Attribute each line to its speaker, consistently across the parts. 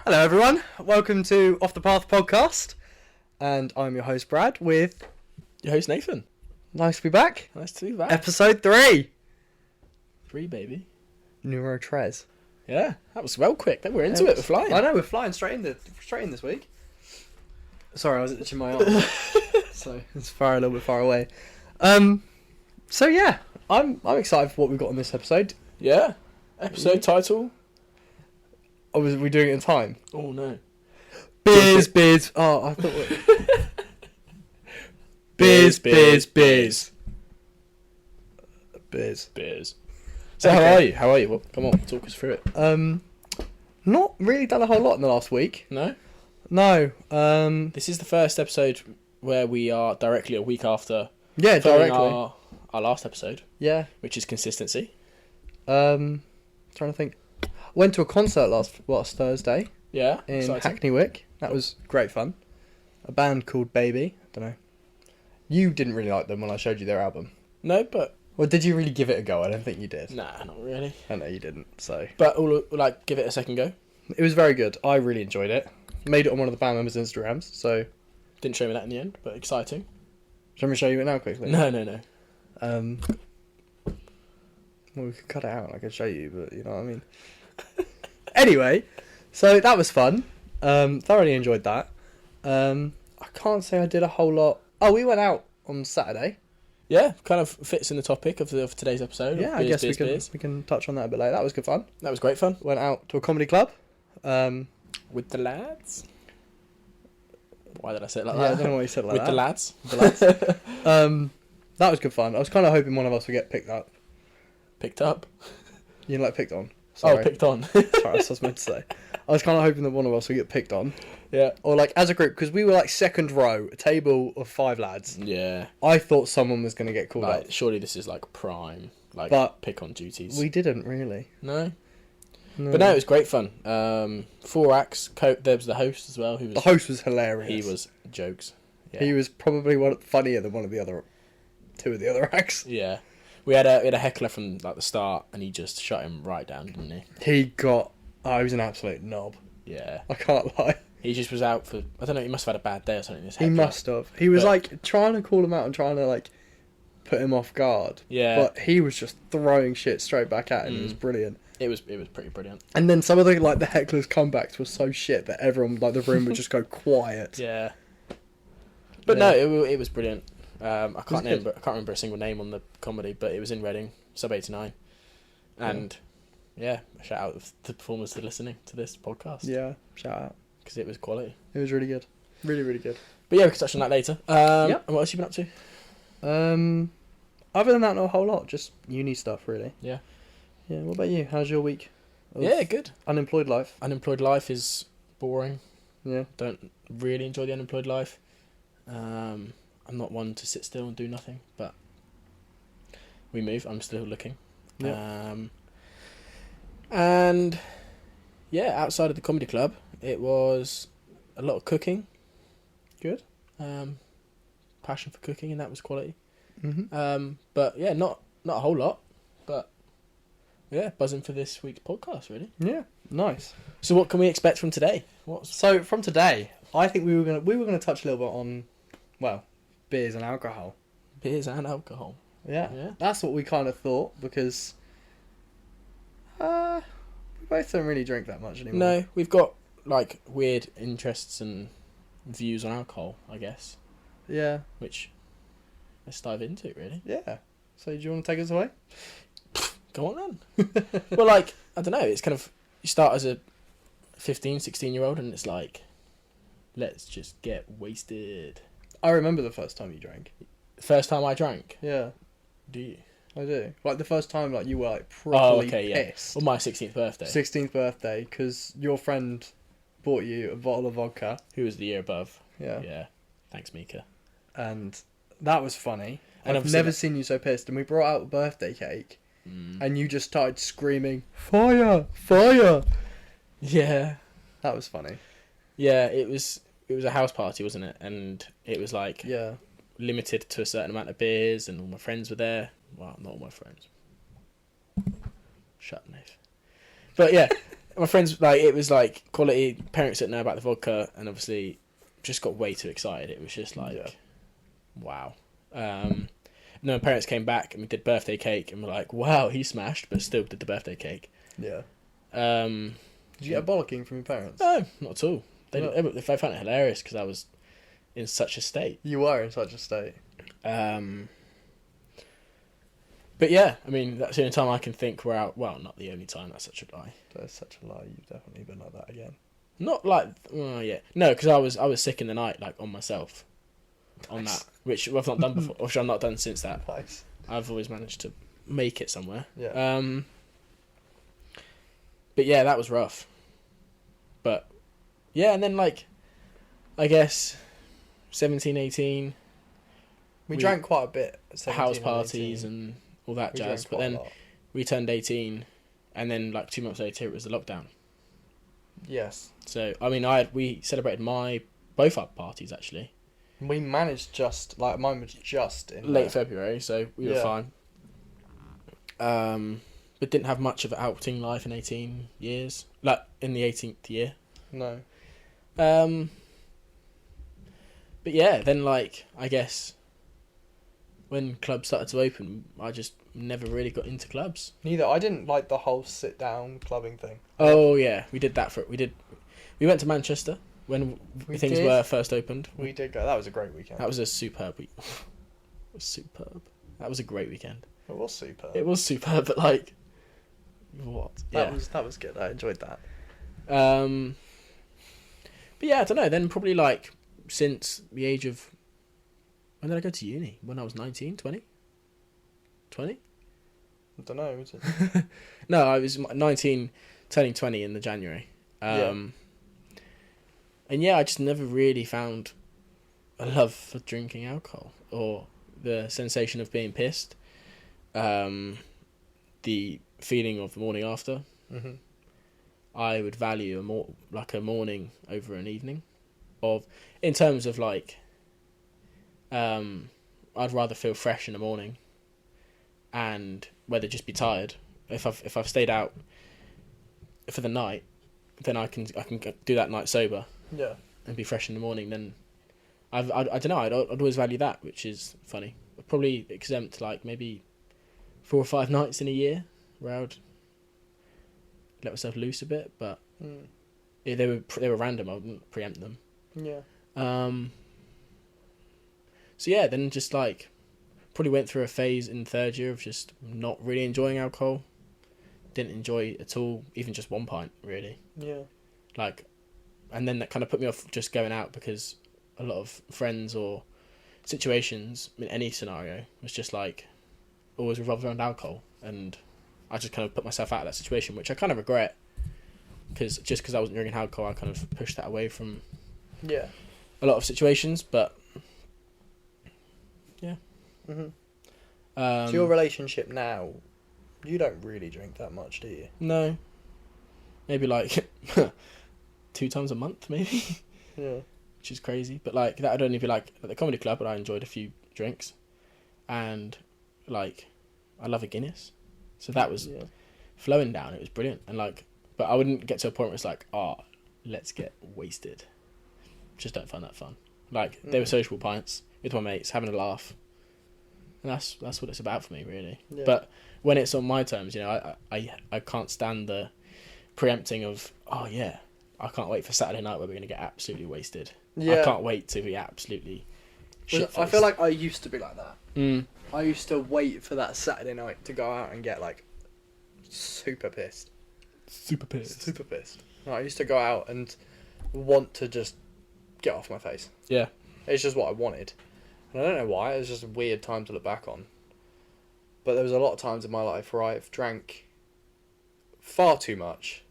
Speaker 1: Hello everyone, welcome to Off the Path podcast, and I'm your host Brad with...
Speaker 2: Your host Nathan.
Speaker 1: Nice to be back.
Speaker 2: Nice to be back.
Speaker 1: Episode 3.
Speaker 2: 3, baby.
Speaker 1: Numero tres.
Speaker 2: Yeah, that was well quick. We're into it, we're flying.
Speaker 1: I know, we're flying straight in this week. Sorry, I was itching my arm, so it's a little bit far away. So yeah, I'm excited for what we've got on this episode.
Speaker 2: Yeah. Episode title.
Speaker 1: Oh, was we doing it in time?
Speaker 2: Oh no.
Speaker 1: Biz. Oh, I thought Biz.
Speaker 2: So
Speaker 1: Okay.
Speaker 2: how are you? Well, come on, talk us through it.
Speaker 1: Not really done a whole lot in the last week.
Speaker 2: No?
Speaker 1: No.
Speaker 2: This is the first episode where we are directly a week after
Speaker 1: Yeah,
Speaker 2: filming
Speaker 1: directly.
Speaker 2: our last episode,
Speaker 1: Yeah.
Speaker 2: which is consistency.
Speaker 1: Trying to think. Went to a concert last Thursday
Speaker 2: Yeah,
Speaker 1: in
Speaker 2: exciting.
Speaker 1: Hackney Wick. That was great fun. A band called Baby. I don't know. You didn't really like them when I showed you their album.
Speaker 2: No, but
Speaker 1: Or did you really give it a go? I don't think you did.
Speaker 2: nah, not really.
Speaker 1: I know you didn't. So
Speaker 2: But give it a second go.
Speaker 1: it was very good. I really enjoyed it. Made it on one of the band members' Instagrams. So
Speaker 2: Didn't show me that in the end, but exciting.
Speaker 1: shall we show you it now quickly?
Speaker 2: No.
Speaker 1: Well, we could cut it out. I could show you, but you know what I mean. Anyway, so that was fun. Thoroughly enjoyed that. I can't say I did a whole lot. Oh, we went out on Saturday.
Speaker 2: Yeah, kind of fits in the topic of today's episode.
Speaker 1: Yeah,
Speaker 2: Beers,
Speaker 1: I guess
Speaker 2: beers.
Speaker 1: we can touch on that a bit later. That was good fun.
Speaker 2: That was great fun.
Speaker 1: Went out to a comedy club.
Speaker 2: With the lads? Why did I say it like
Speaker 1: Yeah, I
Speaker 2: that?
Speaker 1: don't know why you said it like
Speaker 2: With
Speaker 1: that.
Speaker 2: the lads?
Speaker 1: The lads. That was good fun. I was kind of hoping one of us would get picked up.
Speaker 2: Picked up?
Speaker 1: You know, like picked on. Sorry.
Speaker 2: Oh, picked on.
Speaker 1: Sorry, that's what I was meant to say. I was kind of hoping that one of us would get picked on.
Speaker 2: Yeah.
Speaker 1: Or like as a group, because we were like second row, a table of 5 lads.
Speaker 2: Yeah.
Speaker 1: I thought someone was going to get called
Speaker 2: Like,
Speaker 1: up.
Speaker 2: surely this is like prime, like
Speaker 1: But
Speaker 2: pick on duties.
Speaker 1: We didn't really.
Speaker 2: No? But no, it was great fun. 4 acts. There was the host as well.
Speaker 1: The host was hilarious.
Speaker 2: He was jokes. Yeah.
Speaker 1: He was probably funnier than one of the other 2 of the other acts.
Speaker 2: Yeah. We had a heckler from like the start, and he just shut him right down, didn't he?
Speaker 1: He was an absolute knob.
Speaker 2: Yeah.
Speaker 1: I can't lie.
Speaker 2: He just was out for, I don't know, he must have had a bad day or something. This
Speaker 1: He
Speaker 2: heckler.
Speaker 1: must have. He was
Speaker 2: But-
Speaker 1: like trying to call him out and trying to like put him off guard.
Speaker 2: Yeah.
Speaker 1: But he was just throwing shit straight back at him. It was brilliant.
Speaker 2: It was pretty brilliant.
Speaker 1: And then some of the hecklers' comebacks were so shit that everyone the room would just go quiet.
Speaker 2: Yeah. But
Speaker 1: Yeah.
Speaker 2: no, it was brilliant. I
Speaker 1: Was
Speaker 2: can't
Speaker 1: it good?
Speaker 2: remember a single name on the comedy, but it was in Reading, sub 89, and yeah, a shout out to the performers that are listening to this podcast.
Speaker 1: Yeah, shout out.
Speaker 2: Because it was quality.
Speaker 1: It was really good. Really, really good.
Speaker 2: But yeah, we can touch on that later.
Speaker 1: Yep.
Speaker 2: And what else you been up to?
Speaker 1: Other than that, not a whole lot. Just uni stuff, really.
Speaker 2: Yeah.
Speaker 1: Yeah. What about you? How's your week? of
Speaker 2: Yeah, good.
Speaker 1: Unemployed life.
Speaker 2: Unemployed life is boring.
Speaker 1: Yeah.
Speaker 2: Don't really enjoy the unemployed life. I'm not one to sit still and do nothing, but we move. I'm still looking.
Speaker 1: Yeah.
Speaker 2: And yeah, outside of the comedy club, it was a lot of cooking.
Speaker 1: Good.
Speaker 2: Passion for cooking, and that was quality.
Speaker 1: Mhm.
Speaker 2: But yeah, not a whole lot, but yeah, buzzing for this week's podcast, really.
Speaker 1: Yeah. Nice.
Speaker 2: So what can we expect from today?
Speaker 1: So from today, I think we were gonna touch a little bit on, well, beers and alcohol.
Speaker 2: Beers and alcohol.
Speaker 1: Yeah.
Speaker 2: Yeah.
Speaker 1: That's what we kind of thought because we both don't really drink that much anymore.
Speaker 2: No, we've got like weird interests and views on alcohol, I guess,
Speaker 1: Yeah.
Speaker 2: which let's dive into, really.
Speaker 1: Yeah. So do you want to take us away?
Speaker 2: Go on then. Well, like, I don't know, it's kind of, you start as a 15, 16-year-old and it's like, let's just get wasted.
Speaker 1: I remember the first time you drank.
Speaker 2: The first time I drank.
Speaker 1: Yeah,
Speaker 2: Do you?
Speaker 1: I do. Like the first time, like you were like properly
Speaker 2: yeah.
Speaker 1: pissed.
Speaker 2: On my 16th birthday.
Speaker 1: 16th birthday, because your friend bought you a bottle of vodka.
Speaker 2: Who was the year above?
Speaker 1: Yeah.
Speaker 2: Yeah. Thanks, Mika.
Speaker 1: And that was funny.
Speaker 2: And
Speaker 1: I've
Speaker 2: obviously
Speaker 1: never
Speaker 2: that-
Speaker 1: seen you so pissed. And we brought out a birthday cake,
Speaker 2: Mm.
Speaker 1: and you just started screaming, "Fire! Fire!"
Speaker 2: Yeah.
Speaker 1: That was funny.
Speaker 2: Yeah, it was a house party, wasn't it? And it was like
Speaker 1: Yeah.
Speaker 2: limited to a certain amount of beers, and all my friends were there. Well, not all my friends. Shut, Nave. But yeah, my friends, like, it was like quality. Parents didn't know about the vodka, and obviously just got way too excited. It was just like, wow. No, my parents came back and we did birthday cake, and we're like, wow, he smashed, but still did the birthday cake.
Speaker 1: Yeah.
Speaker 2: Did
Speaker 1: Did you get a bollocking from your parents?
Speaker 2: No, not at all. They
Speaker 1: No.
Speaker 2: found it hilarious because I was in such a state.
Speaker 1: You were in such a state.
Speaker 2: But yeah, I mean, that's the only time I can think we're out. Well, not the only time. That's such a lie.
Speaker 1: That's such a lie. You've definitely been like that again.
Speaker 2: Not like, well, yeah, no, because I was sick in the night, like on myself, on
Speaker 1: Nice.
Speaker 2: that, which I've not done before, which I've not done since that.
Speaker 1: Nice.
Speaker 2: I've always managed to make it somewhere.
Speaker 1: Yeah.
Speaker 2: But yeah, that was rough. But yeah, and then like, I guess, 17, 18,
Speaker 1: We drank quite a bit. At 17
Speaker 2: house
Speaker 1: and
Speaker 2: parties
Speaker 1: 18.
Speaker 2: and all that
Speaker 1: We
Speaker 2: jazz.
Speaker 1: drank
Speaker 2: But
Speaker 1: quite a
Speaker 2: then
Speaker 1: lot.
Speaker 2: we turned 18, and then like 2 months later it was the lockdown.
Speaker 1: Yes.
Speaker 2: So I mean, we celebrated both our parties actually
Speaker 1: We managed just like mine was just in
Speaker 2: late
Speaker 1: there.
Speaker 2: February, so we were
Speaker 1: Yeah.
Speaker 2: fine. But didn't have much of an outing life in 18 years, like in the 18th year.
Speaker 1: No.
Speaker 2: But yeah, then like I guess when clubs started to open, I just never really got into clubs.
Speaker 1: Neither. I didn't like the whole sit down clubbing thing.
Speaker 2: Oh yeah, we did that we went to Manchester when
Speaker 1: We
Speaker 2: things
Speaker 1: did.
Speaker 2: were first opened.
Speaker 1: We did go. That was a great weekend.
Speaker 2: That was a superb week. It was superb. That was a great weekend.
Speaker 1: It was superb.
Speaker 2: It was superb, but like, what?
Speaker 1: That was good. I enjoyed that.
Speaker 2: But yeah, I don't know. Then probably like since the age of, when did I go to uni? When I was 19, 20? 20?
Speaker 1: I don't know. Was it?
Speaker 2: No, I was 19, turning 20 in the January. And yeah, I just never really found a love for drinking alcohol or the sensation of being pissed. The feeling of the morning after.
Speaker 1: Mm-hmm.
Speaker 2: I would value a morning over an evening, in terms of like, I'd rather feel fresh in the morning, and whether just be tired. If I've stayed out for the night, then I can do that night sober
Speaker 1: Yeah.
Speaker 2: and be fresh in the morning. Then I don't know. I'd always value that, which is funny. I'd probably exempt like maybe 4 or 5 nights in a year where I would let myself loose a bit, but yeah, they were random. I wouldn't preempt them.
Speaker 1: Yeah.
Speaker 2: So yeah, then just like probably went through a phase in third year of just not really enjoying alcohol. Didn't enjoy it at all, even just one pint really.
Speaker 1: Yeah.
Speaker 2: Like, and then that kind of put me off just going out because a lot of friends or situations in any scenario was just like always revolved around alcohol, and I just kind of put myself out of that situation, which I kind of regret, because I wasn't drinking alcohol, I kind of pushed that away from
Speaker 1: Yeah.
Speaker 2: a lot of situations. But yeah.
Speaker 1: Mm-hmm. So your relationship now, you don't really drink that much, do you?
Speaker 2: No, maybe like 2 times a month, maybe.
Speaker 1: Yeah.
Speaker 2: Which is crazy. But like that would only be like at the comedy club, but I enjoyed a few drinks, and like I love a Guinness, so that was flowing down. It was brilliant, and like, but I wouldn't get to a point where it's like, let's get wasted. Just don't find that fun. Like they were sociable pints with my mates, having a laugh, and that's what it's about for me, really.
Speaker 1: Yeah.
Speaker 2: But when it's on my terms, you know, I can't stand the preempting of, oh yeah, I can't wait for Saturday night where we're gonna get absolutely wasted.
Speaker 1: Yeah.
Speaker 2: I can't wait to be absolutely shit-faced.
Speaker 1: I feel like I used to be like that.
Speaker 2: Mm.
Speaker 1: I used to wait for that Saturday night to go out and get like super pissed.
Speaker 2: Super pissed.
Speaker 1: Super pissed. No, I used to go out and want to just get off my face.
Speaker 2: Yeah.
Speaker 1: It's just what I wanted. And I don't know why, it was just a weird time to look back on. But there was a lot of times in my life where I've drank far too much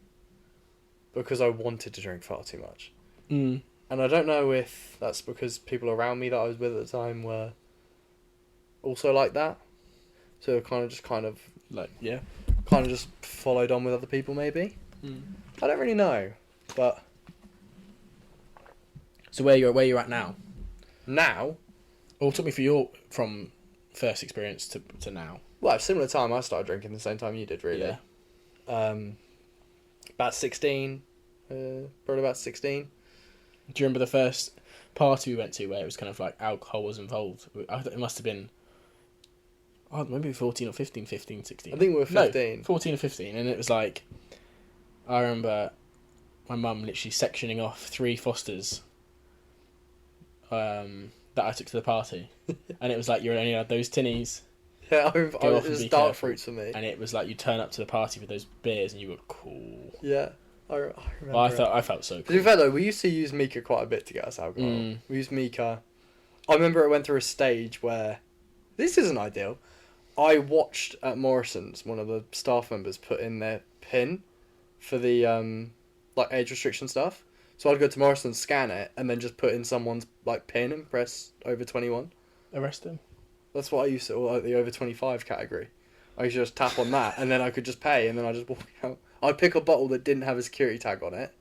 Speaker 1: because I wanted to drink far too much.
Speaker 2: Mm.
Speaker 1: And I don't know if that's because people around me that I was with at the time were also like that. So it kind of just followed on with other people maybe.
Speaker 2: Mm.
Speaker 1: I don't really know. But
Speaker 2: So where you're at now?
Speaker 1: now,
Speaker 2: Well, took me from first experience to now.
Speaker 1: well, similar time I started drinking the same time you did really.
Speaker 2: Yeah.
Speaker 1: About 16. Probably about 16.
Speaker 2: Do you remember the first party we went to where it was kind of like alcohol was involved? I thought it must have been, maybe 14 or 15, 15, 16.
Speaker 1: I think we were 15.
Speaker 2: No, 14 or 15. And it was like, I remember my mum literally sectioning off 3 Fosters that I took to the party. And it was like, you only had those tinnies.
Speaker 1: Yeah, it was dark fruits for me.
Speaker 2: And it was like, you turn up to the party with those beers and you were cool.
Speaker 1: Yeah, I remember.
Speaker 2: Well, I felt so cool.
Speaker 1: To be fair though, we used to use Mika quite a bit to get us alcohol. We used Mika. I remember it went through a stage where, this isn't ideal. I watched at Morrison's, one of the staff members put in their PIN for the like age restriction stuff. So I'd go to Morrison's, scan it, and then just put in someone's like PIN and press over 21.
Speaker 2: Arrest him.
Speaker 1: That's what I used to, or like the over 25 category. I used to just tap on that, and then I could just pay, and then I just walk out. I'd pick a bottle that didn't have a security tag on it.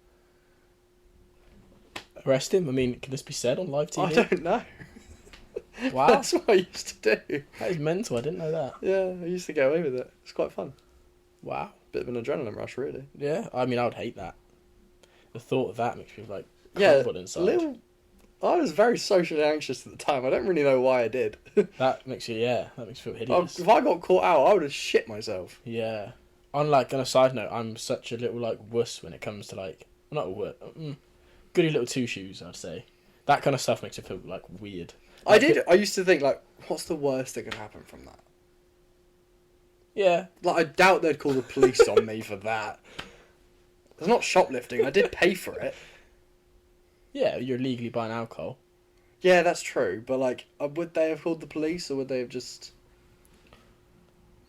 Speaker 2: Arrest him? I mean, can this be said on live TV?
Speaker 1: I don't know.
Speaker 2: Wow.
Speaker 1: That's what I used to do.
Speaker 2: That is mental. I didn't know that.
Speaker 1: Yeah, I used to get away with it. It's quite fun.
Speaker 2: Wow.
Speaker 1: Bit of an adrenaline rush, really.
Speaker 2: Yeah, I mean, I would hate that. The thought of that makes me like
Speaker 1: Yeah,
Speaker 2: inside.
Speaker 1: I was very socially anxious at the time. I don't really know why I did.
Speaker 2: That makes me feel hideous.
Speaker 1: If I got caught out, I would have shit myself.
Speaker 2: Yeah. On a side note, I'm such a little like wuss when it comes to like, not a wuss, goody little two shoes, I'd say. That kind of stuff makes me feel like weird. Like,
Speaker 1: I used to think like, what's the worst that could happen from that?
Speaker 2: Yeah.
Speaker 1: Like, I doubt they'd call the police on me for that. It's not shoplifting. I did pay for it.
Speaker 2: Yeah, you're legally buying alcohol.
Speaker 1: Yeah, that's true. But like, would they have called the police, or would they have just?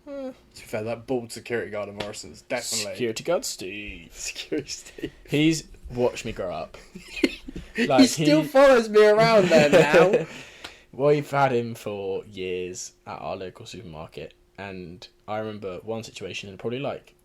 Speaker 1: To be fair, that bald security guard at Morrison's definitely.
Speaker 2: Security guard Steve.
Speaker 1: Security Steve.
Speaker 2: He's watched me grow up.
Speaker 1: Like, he still follows me around there now.
Speaker 2: We've had him for years at our local supermarket, and I remember one situation in probably like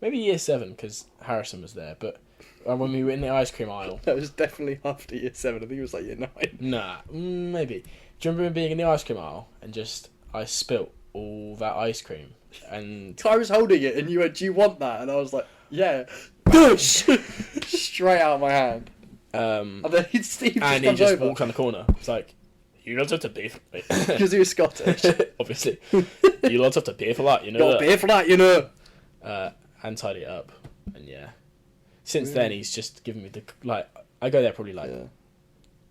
Speaker 2: maybe year 7 because Harrison was there, but when we were in the ice cream aisle.
Speaker 1: That was definitely after year 7. I think it was like year 9.
Speaker 2: Nah, maybe. Do you remember being in the ice cream aisle and just I spilt all that ice cream and
Speaker 1: I was holding it and you went, "Do you want that?" And I was like, "Yeah." Boosh! Straight out of my hand. And then Steve just
Speaker 2: walks on the corner. It's like, you lot have to pay for it.
Speaker 1: Because he was Scottish.
Speaker 2: Obviously. You lot have to pay for that, you know.
Speaker 1: Gotta pay for that, you know.
Speaker 2: And tidy it up. And yeah. Since then, he's just given me I go there probably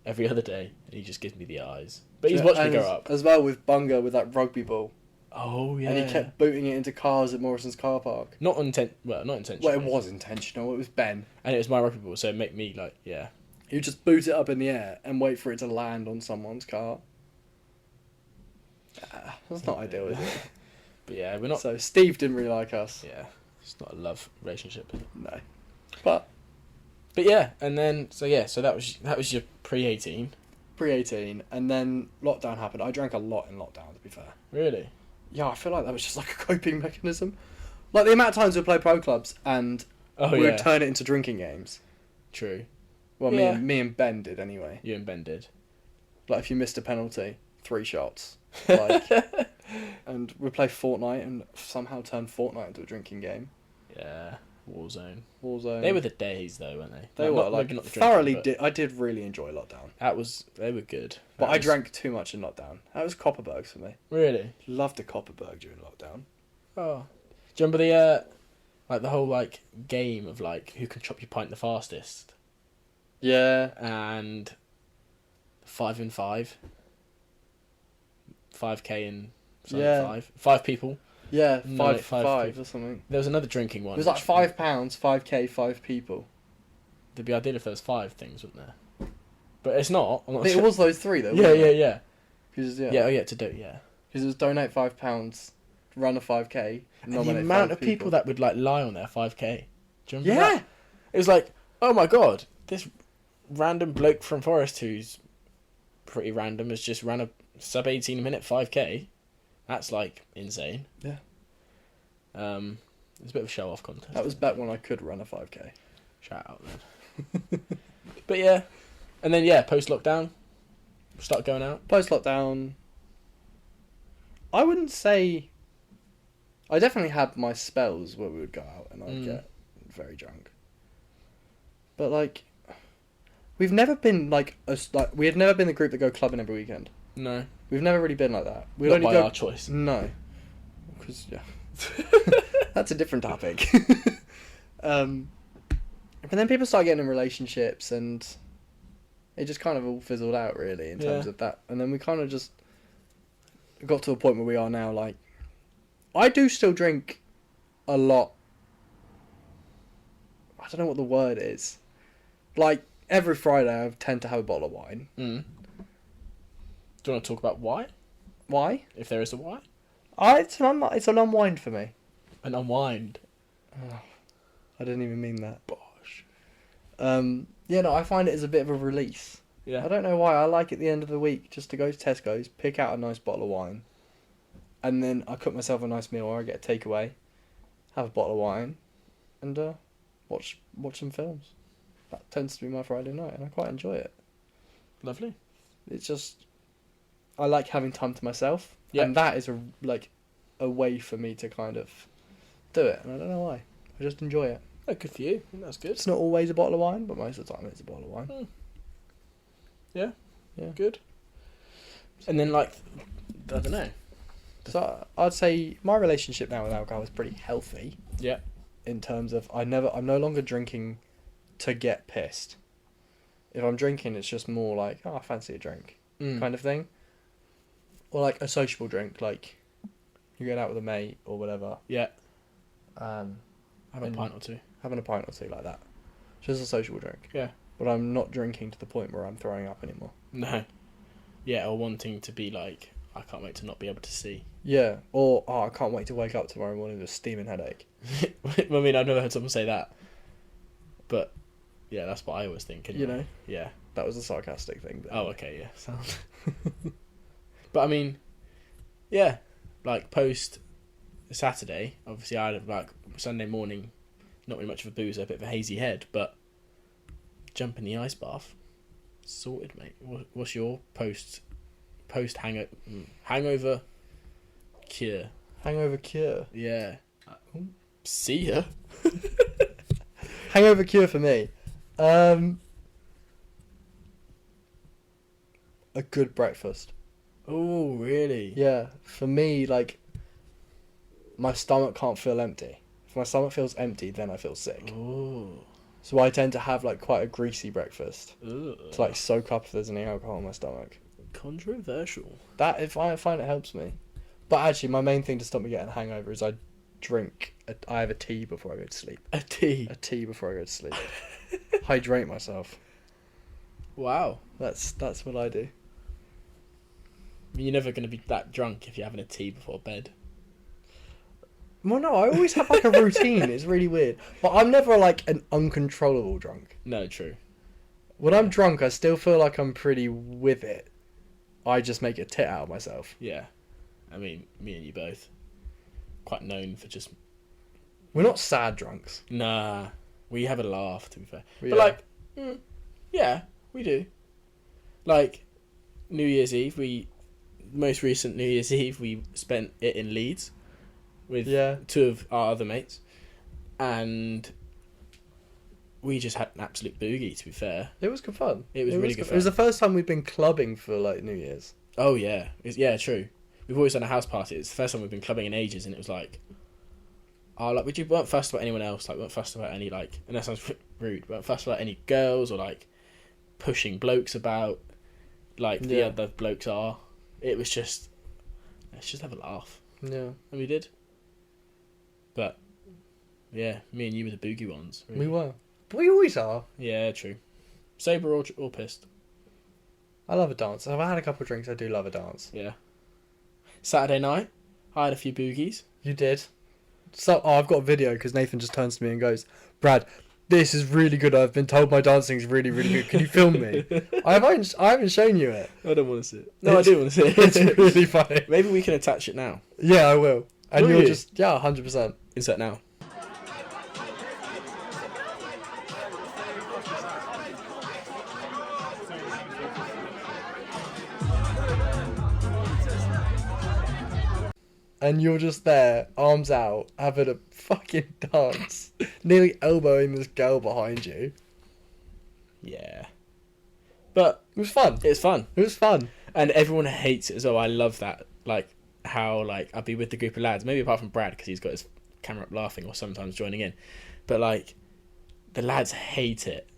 Speaker 2: every other day, and he just gives me the eyes. But he's watched me grow up.
Speaker 1: As well with Bunga, with that rugby ball.
Speaker 2: Oh, yeah.
Speaker 1: And he kept booting it into cars at Morrison's car park.
Speaker 2: Not intentionally.
Speaker 1: Well, it was intentional. It was Ben.
Speaker 2: And it was my rugby ball, so it made me, yeah.
Speaker 1: He would just boot it up in the air and wait for it to land on someone's car. That's not ideal, is it?
Speaker 2: But yeah, we're not...
Speaker 1: So Steve didn't really like us.
Speaker 2: Yeah. It's not a love relationship.
Speaker 1: No. But
Speaker 2: yeah, and then... So that was your pre-18.
Speaker 1: Pre-18, and then lockdown happened. I drank a lot in lockdown, to be fair.
Speaker 2: Really?
Speaker 1: Yeah, I feel like that was just like a coping mechanism. Like the amount of times we play pro clubs and we would turn it into drinking games.
Speaker 2: True.
Speaker 1: Well, me and Ben did anyway.
Speaker 2: You and Ben did.
Speaker 1: Like if you missed a penalty, 3 shots. Like, and we play Fortnite and somehow turn Fortnite into a drinking game.
Speaker 2: Yeah, Warzone.
Speaker 1: They
Speaker 2: were the days though, weren't they?
Speaker 1: They were like
Speaker 2: not the
Speaker 1: thoroughly. I did really enjoy lockdown.
Speaker 2: They were good.
Speaker 1: But I drank too much in lockdown. That was Copperbergs for me.
Speaker 2: Really?
Speaker 1: Loved a Copperberg during lockdown.
Speaker 2: Oh, do you remember the whole game of who can chop your pint the fastest?
Speaker 1: Yeah.
Speaker 2: And 5 and 5. 5k and 5. 5 people.
Speaker 1: Yeah,
Speaker 2: No,
Speaker 1: 5 or something.
Speaker 2: There was another drinking one.
Speaker 1: It was like £5, 5k, 5 people.
Speaker 2: It'd be ideal if there was 5 things, wouldn't there? But it's not.
Speaker 1: It was those 3 though.
Speaker 2: Yeah.
Speaker 1: Because
Speaker 2: Because
Speaker 1: it was donate £5, run a 5k.
Speaker 2: And the amount of people that would lie on their 5k. Do you remember that? It was like, oh my god, this random bloke from Forest who's pretty random has just ran a sub 18 minute 5k. That's insane.
Speaker 1: Yeah.
Speaker 2: It's a bit of a show off contest.
Speaker 1: That was back when I could run a 5k.
Speaker 2: Shout out then. But yeah. And then post lockdown, start going out.
Speaker 1: Post lockdown, I wouldn't say. I definitely had my spells where we would go out and I'd get very drunk. But like, we've never been like we had never been the group that go clubbing every weekend.
Speaker 2: No.
Speaker 1: We've never really been like that.
Speaker 2: Not by our choice.
Speaker 1: No, because yeah, that's a different topic. But then people start getting in relationships, and it just kind of all fizzled out really in terms of that. And then we kind of just got to a point where we are now. Like, I do still drink a lot. I don't know what the word is. Like, every Friday I tend to have a bottle of wine.
Speaker 2: Mm. Do you want to talk about why?
Speaker 1: Why?
Speaker 2: If there is a why?
Speaker 1: It's an unwind for me.
Speaker 2: An unwind.
Speaker 1: Oh, I didn't even mean that. Bosh. Yeah, no, I find it as a bit of a release.
Speaker 2: Yeah.
Speaker 1: I don't know why. I like at the end of the week just to go to Tesco's, pick out a nice bottle of wine, and then I cook myself a nice meal, or I get a takeaway, have a bottle of wine, and watch some films. That tends to be my Friday night, and I quite enjoy it.
Speaker 2: Lovely.
Speaker 1: It's just, I like having time to myself, and that is a way for me to kind of do it, and I don't know why. I just enjoy it.
Speaker 2: Oh, good for you. I think that's good.
Speaker 1: It's not always a bottle of wine, but most of the time it's a bottle of wine.
Speaker 2: Mm. Yeah.
Speaker 1: Yeah.
Speaker 2: Good. And then, like, I don't know.
Speaker 1: So I'd say my relationship now with alcohol is pretty healthy.
Speaker 2: Yeah.
Speaker 1: In terms of I'm no longer drinking to get pissed. If I'm drinking, it's just more like, oh, I fancy a drink kind of thing. Or like a sociable drink, like you get out with a mate or whatever.
Speaker 2: Yeah.
Speaker 1: Have
Speaker 2: a pint or two.
Speaker 1: Having a pint or two like that. Just a sociable drink.
Speaker 2: Yeah.
Speaker 1: But I'm not drinking to the point where I'm throwing up anymore.
Speaker 2: No. Yeah, or wanting to be like, I can't wait to not be able to see.
Speaker 1: Yeah. Or, oh, I can't wait to wake up tomorrow morning with a steaming headache.
Speaker 2: I mean, I've never heard someone say that. But, yeah, that's what I always think. Anyway.
Speaker 1: You know?
Speaker 2: Yeah.
Speaker 1: That was a sarcastic thing. But
Speaker 2: oh, okay, yeah. Sound. But, I mean, yeah. Like, post Saturday, obviously I had, like, Sunday morning, not really much of a boozer, a bit of a hazy head, but jump in the ice bath. Sorted, mate. What's your post hangover cure?
Speaker 1: Hangover cure.
Speaker 2: Yeah. See ya.
Speaker 1: Hangover cure for me. A good breakfast.
Speaker 2: Oh, really?
Speaker 1: Yeah, for me, like, my stomach can't feel empty. If my stomach feels empty, then I feel sick.
Speaker 2: Oh.
Speaker 1: So I tend to have, like, quite a greasy breakfast.
Speaker 2: Ugh.
Speaker 1: To, like, soak up if there's any alcohol in my stomach.
Speaker 2: Controversial.
Speaker 1: That, if I find it helps me. But actually, my main thing to stop me getting a hangover is I have a tea before I go to sleep.
Speaker 2: A tea?
Speaker 1: A tea before I go to sleep. Hydrate myself.
Speaker 2: Wow.
Speaker 1: That's what I do.
Speaker 2: I mean, you're never going to be that drunk if you're having a tea before bed.
Speaker 1: Well, no, I always have, like, a routine. It's really weird. But I'm never, like, an uncontrollable drunk.
Speaker 2: No, true.
Speaker 1: When I'm drunk, I still feel like I'm pretty with it. I just make a tit out of myself.
Speaker 2: Yeah. I mean, me and you both. Quite known for just...
Speaker 1: We're not sad drunks.
Speaker 2: Nah. We have a laugh, to be fair.
Speaker 1: Yeah.
Speaker 2: But, like, yeah, we do. Like, New Year's Eve, most recent New Year's Eve, we spent it in Leeds with two of our other mates, and we just had an absolute boogie, to be fair.
Speaker 1: It was good fun.
Speaker 2: It was really good fun.
Speaker 1: It was the first time we've been clubbing for, like, New Year's.
Speaker 2: Oh, yeah. Yeah, true. We've always done a house party. It's the first time we've been clubbing in ages, and it was like, we weren't fussed about anyone else, like, we weren't fussed about any, like, and that sounds rude, we weren't fussed about any girls, or, like, pushing blokes about, like, the other blokes are. It was just, let's just have a laugh.
Speaker 1: Yeah.
Speaker 2: And we did. But, yeah, me and you were the boogie ones. Really.
Speaker 1: We were. But we always are.
Speaker 2: Yeah, true. Sober or pissed.
Speaker 1: I love a dance. If I had a couple of drinks, I do love a dance.
Speaker 2: Yeah. Saturday night, I had a few boogies.
Speaker 1: You did? So, I've got a video because Nathan just turns to me and goes, Brad, this is really good. I've been told my dancing is really, really good. Can you film me? I haven't shown you it.
Speaker 2: I don't want to see it. No, I do want to see it.
Speaker 1: It's really funny.
Speaker 2: Maybe we can attach it now.
Speaker 1: Yeah, I will. And
Speaker 2: Will
Speaker 1: you'll
Speaker 2: you?
Speaker 1: just, 100%.
Speaker 2: Is that now?
Speaker 1: And you're just there, arms out, having a fucking dance, nearly elbowing this girl behind you.
Speaker 2: Yeah. But
Speaker 1: It was fun.
Speaker 2: it's fun.
Speaker 1: It was fun.
Speaker 2: And everyone hates it as well. I love that. Like, how, like, I'd be with the group of lads, maybe apart from Brad, because he's got his camera up laughing or sometimes joining in. But, like, the lads hate it.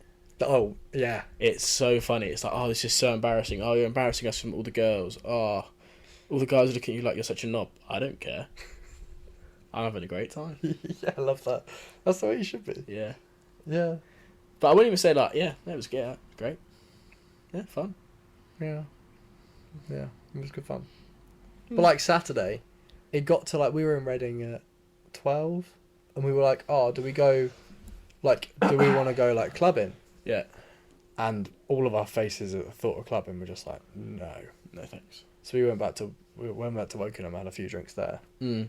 Speaker 1: Oh, yeah.
Speaker 2: It's so funny. It's like, oh, this is so embarrassing. Oh, you're embarrassing us from all the girls. Oh, all the guys are looking at you like you're such a knob. I don't care. I'm having a great time.
Speaker 1: Yeah, I love that. That's the way you should be.
Speaker 2: Yeah.
Speaker 1: Yeah.
Speaker 2: But I wouldn't even say, like, yeah, that was great. Yeah, fun.
Speaker 1: Yeah. Yeah, it was good fun. But, like, Saturday, it got to, like, we were in Reading at 12, and we were like, oh, do we go, like, do we want to go, like, clubbing?
Speaker 2: Yeah.
Speaker 1: And all of our faces at the thought of clubbing were just like, no.
Speaker 2: No thanks.
Speaker 1: So we went back to Wokingham, had a few drinks there.
Speaker 2: Mm.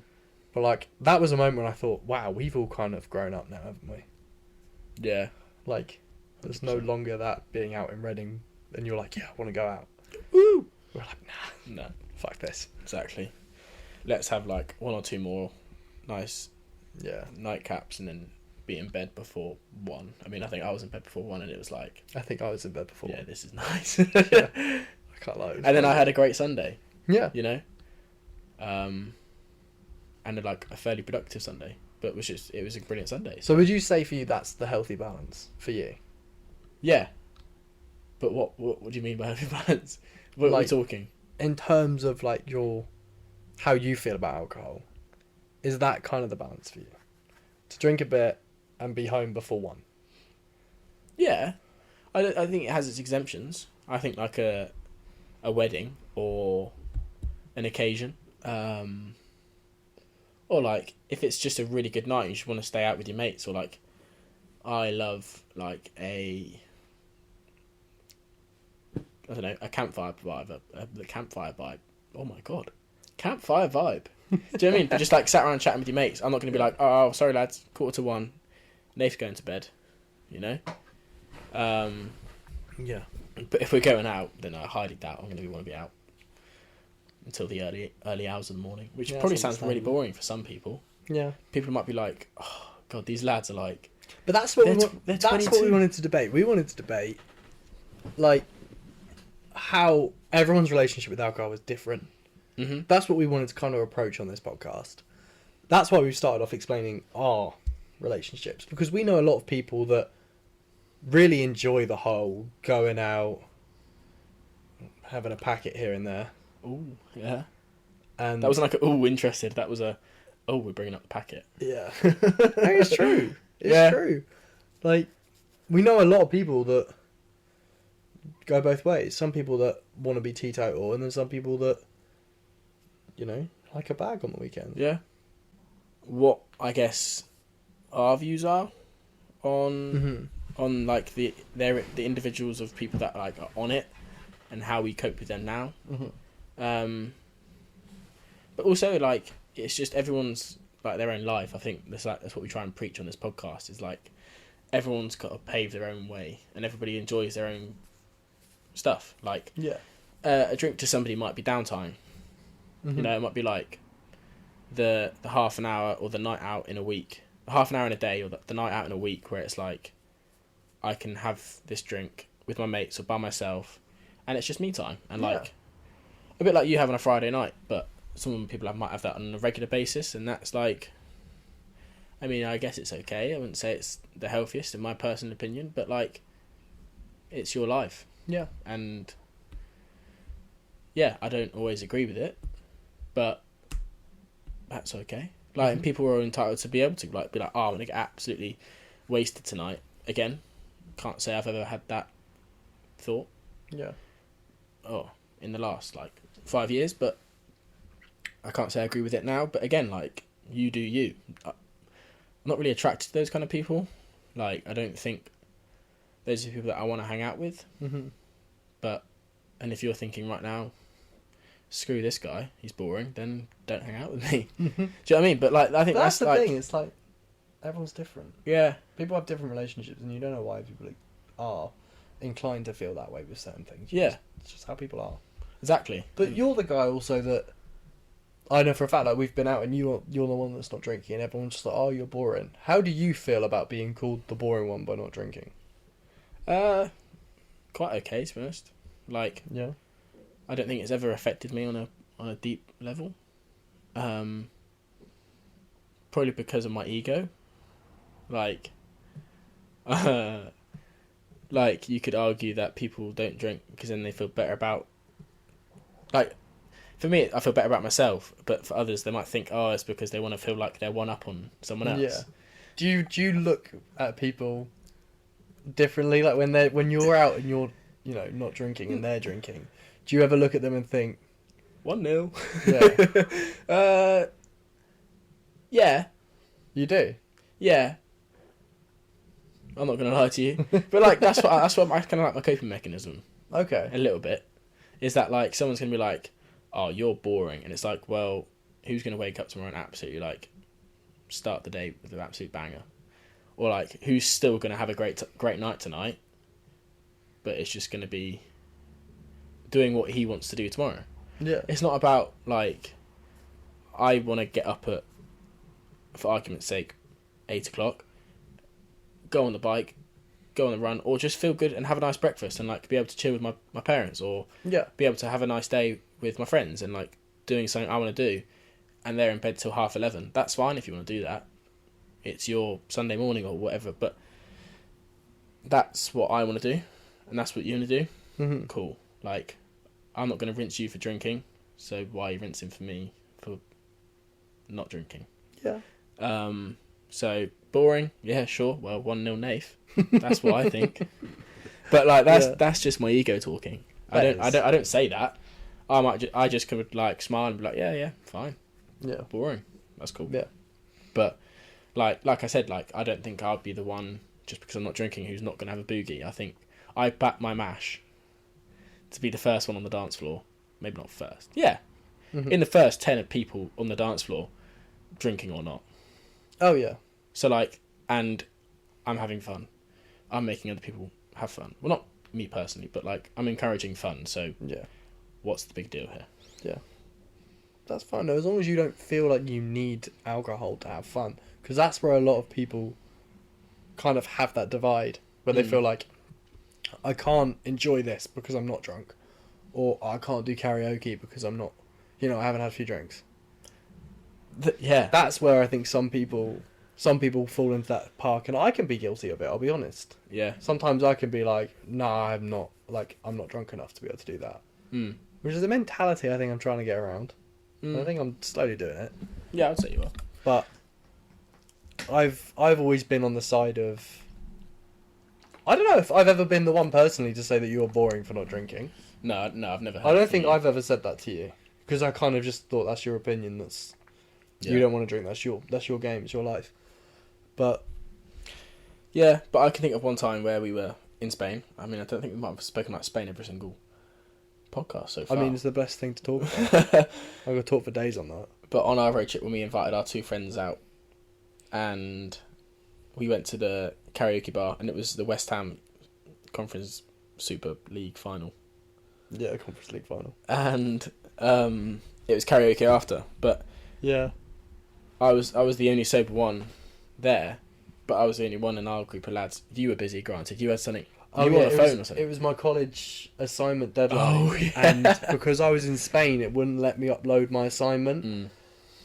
Speaker 1: But, like, that was a moment when I thought, wow, we've all kind of grown up now, haven't we?
Speaker 2: Yeah.
Speaker 1: Like, there's no longer that being out in Reading, and you're like, yeah, I want to go out.
Speaker 2: Woo!
Speaker 1: We're like, nah,
Speaker 2: No.
Speaker 1: fuck this.
Speaker 2: Exactly. Let's have, like, one or two more nice
Speaker 1: Yeah.
Speaker 2: nightcaps and then be in bed before 1. I mean, I think I was in bed before 1 and it was like,
Speaker 1: I think I was in bed before.
Speaker 2: yeah, this is nice.
Speaker 1: Yeah. I can't lie.
Speaker 2: And then I had a great Sunday,
Speaker 1: Yeah.
Speaker 2: you know? And like a fairly productive Sunday. But it was a brilliant Sunday.
Speaker 1: So would you say for you that's the healthy balance for you?
Speaker 2: Yeah. But what do you mean by healthy balance? What are we talking?
Speaker 1: In terms of like how you feel about alcohol, is that kind of the balance for you? To drink a bit and be home before 1?
Speaker 2: Yeah. I think it has its exemptions. I think like a wedding or an occasion. Or like if it's just a really good night, you just want to stay out with your mates. Or like, I love like a campfire vibe. The campfire vibe. Oh my god, campfire vibe. Do you know what I mean? But just like sat around chatting with your mates. I'm not going to be like, oh, sorry lads, 1:45, Nate's going to bed. You know.
Speaker 1: Yeah.
Speaker 2: But if we're going out, then I highly doubt I'm going to want to be out until the early hours of the morning, which probably sounds really boring for some people.
Speaker 1: Yeah.
Speaker 2: People might be like, oh god, these lads are like.
Speaker 1: But that's what
Speaker 2: they're
Speaker 1: that's what we wanted to debate. We wanted to debate like how everyone's relationship with alcohol is different.
Speaker 2: Mm-hmm.
Speaker 1: That's what we wanted to kind of approach on this podcast. That's why we started off explaining our relationships, because we know a lot of people that really enjoy the whole going out, having a packet here and there.
Speaker 2: Oh yeah.
Speaker 1: And
Speaker 2: that wasn't like interested. That was we're bringing up the packet.
Speaker 1: Yeah. It's true. It's true. Like, we know a lot of people that go both ways. Some people that want to be teetotal, and then some people that, you know, like a bag on the weekend.
Speaker 2: Yeah. What I guess our views are on like the individuals of people that like are on it and how we cope with them now. Mm-hmm. But also like it's just everyone's like their own life. I think that's what we try and preach on this podcast is like everyone's got to pave their own way and everybody enjoys their own stuff. Like a drink to somebody might be downtime. Mm-hmm. You know, it might be like the half an hour or the night out in a week, half an hour in a day or the night out in a week where it's like I can have this drink with my mates or by myself and it's just me time and like a bit like you have on a Friday night, but some people might have that on a regular basis, and that's like, I mean, I guess it's okay. I wouldn't say it's the healthiest in my personal opinion, but like, it's your life.
Speaker 1: Yeah.
Speaker 2: And yeah, I don't always agree with it, but that's okay. Like, and people are entitled to be able to like be like, oh, I'm gonna get absolutely wasted tonight. Again, can't say I've ever had that thought.
Speaker 1: Yeah.
Speaker 2: Oh, in the last like 5 years, but I can't say I agree with it now. But again, like, you do you. I'm not really attracted to those kind of people. Like, I don't think those are the people that I want to hang out with. Mm-hmm. But, and if you're thinking right now, screw this guy, he's boring, then don't hang out with me. Mm-hmm. Do you know what I mean? But like, I think that's
Speaker 1: the
Speaker 2: like,
Speaker 1: thing. It's like everyone's different.
Speaker 2: Yeah.
Speaker 1: People have different relationships, and you don't know why people are inclined to feel that way with certain things.
Speaker 2: Yeah.
Speaker 1: It's just how people are.
Speaker 2: Exactly.
Speaker 1: But you're the guy also that I know for a fact, like, we've been out and you're the one that's not drinking, and everyone's just like, oh, you're boring. How do you feel about being called the boring one by not drinking?
Speaker 2: Quite okay, to be honest. Like,
Speaker 1: Yeah.
Speaker 2: I don't think it's ever affected me on a deep level. Probably because of my ego. Like, like you could argue that people don't drink because then they feel better about. Like, for me, I feel better about myself, but for others, they might think, oh, it's because they want to feel like they're one up on someone else.
Speaker 1: Yeah. Do you look at people differently? Like when you're out and you're not drinking and they're drinking, do you ever look at them and think
Speaker 2: 1-0?
Speaker 1: Yeah.
Speaker 2: Yeah.
Speaker 1: You do?
Speaker 2: Yeah. I'm not gonna lie to you, but like that's what I kind of like my coping mechanism.
Speaker 1: Okay.
Speaker 2: A little bit is that like someone's gonna be like, "Oh, you're boring," and it's like, well, who's gonna wake up tomorrow and absolutely like start the day with an absolute banger, or like who's still gonna have a great night tonight, but it's just gonna be doing what he wants to do tomorrow.
Speaker 1: Yeah.
Speaker 2: It's not about like I want to get up at, for argument's sake, 8 o'clock, go on the bike, go on the run, or just feel good and have a nice breakfast and like be able to chill with my parents, or be able to have a nice day with my friends and like doing something I want to do, and they're in bed till 11:30. That's fine if you want to do that. It's your Sunday morning or whatever, but that's what I want to do, and that's what you want to do.
Speaker 1: Mm-hmm.
Speaker 2: Cool. Like, I'm not going to rinse you for drinking, so why are you rinsing for me for not drinking?
Speaker 1: Yeah.
Speaker 2: So boring, yeah, sure. Well, 1-0 Nath. That's what I think. But like that's just my ego talking. I don't say that. I just could like smile and be like, yeah, fine.
Speaker 1: Yeah.
Speaker 2: Boring. That's cool.
Speaker 1: Yeah.
Speaker 2: But like I said, like I don't think I'd be the one just because I'm not drinking who's not gonna have a boogie. I think I back my mash to be the first one on the dance floor. Maybe not first. Yeah. Mm-hmm. In the first 10 of people on the dance floor, drinking or not.
Speaker 1: Oh yeah.
Speaker 2: So like, and I'm having fun. I'm making other people have fun. Well, not me personally, but like I'm encouraging fun. So
Speaker 1: yeah,
Speaker 2: what's the big deal here?
Speaker 1: Yeah, that's fine though, as long as you don't feel like you need alcohol to have fun, because that's where a lot of people kind of have that divide where they feel like I can't enjoy this because I'm not drunk, or I can't do karaoke because I'm not, I haven't had a few drinks.
Speaker 2: Yeah,
Speaker 1: that's where I think some people fall into that park, and I can be guilty of it, I'll be honest.
Speaker 2: Yeah.
Speaker 1: Sometimes I can be like, nah, I'm not drunk enough to be able to do that. Which is a mentality I think I'm trying to get around. I think I'm slowly doing it.
Speaker 2: Yeah, I'd say you are.
Speaker 1: But I've always been on the side of, I don't know if I've ever been the one personally to say that you're boring for not drinking.
Speaker 2: No, I've never heard
Speaker 1: I don't think I've ever said that to you, because I kind of just thought that's your opinion, you don't want to drink, that's your game, it's your life. But
Speaker 2: yeah, but I can think of one time where we were in Spain. I mean, I don't think we might have spoken about Spain every single podcast so far.
Speaker 1: I mean, it's the best thing to talk about. I could talk for days on that.
Speaker 2: But on our road trip, when we invited our two friends out, and we went to the karaoke bar, and it was the West Ham Conference Super League final.
Speaker 1: Yeah, Conference League final.
Speaker 2: And it was karaoke after, but
Speaker 1: yeah,
Speaker 2: I was the only sober one there, but I was the only one in our group of lads. You were busy, granted. You had something. You were on the phone or something.
Speaker 1: It was my college assignment deadline. Oh, yeah. And because I was in Spain, it wouldn't let me upload my assignment.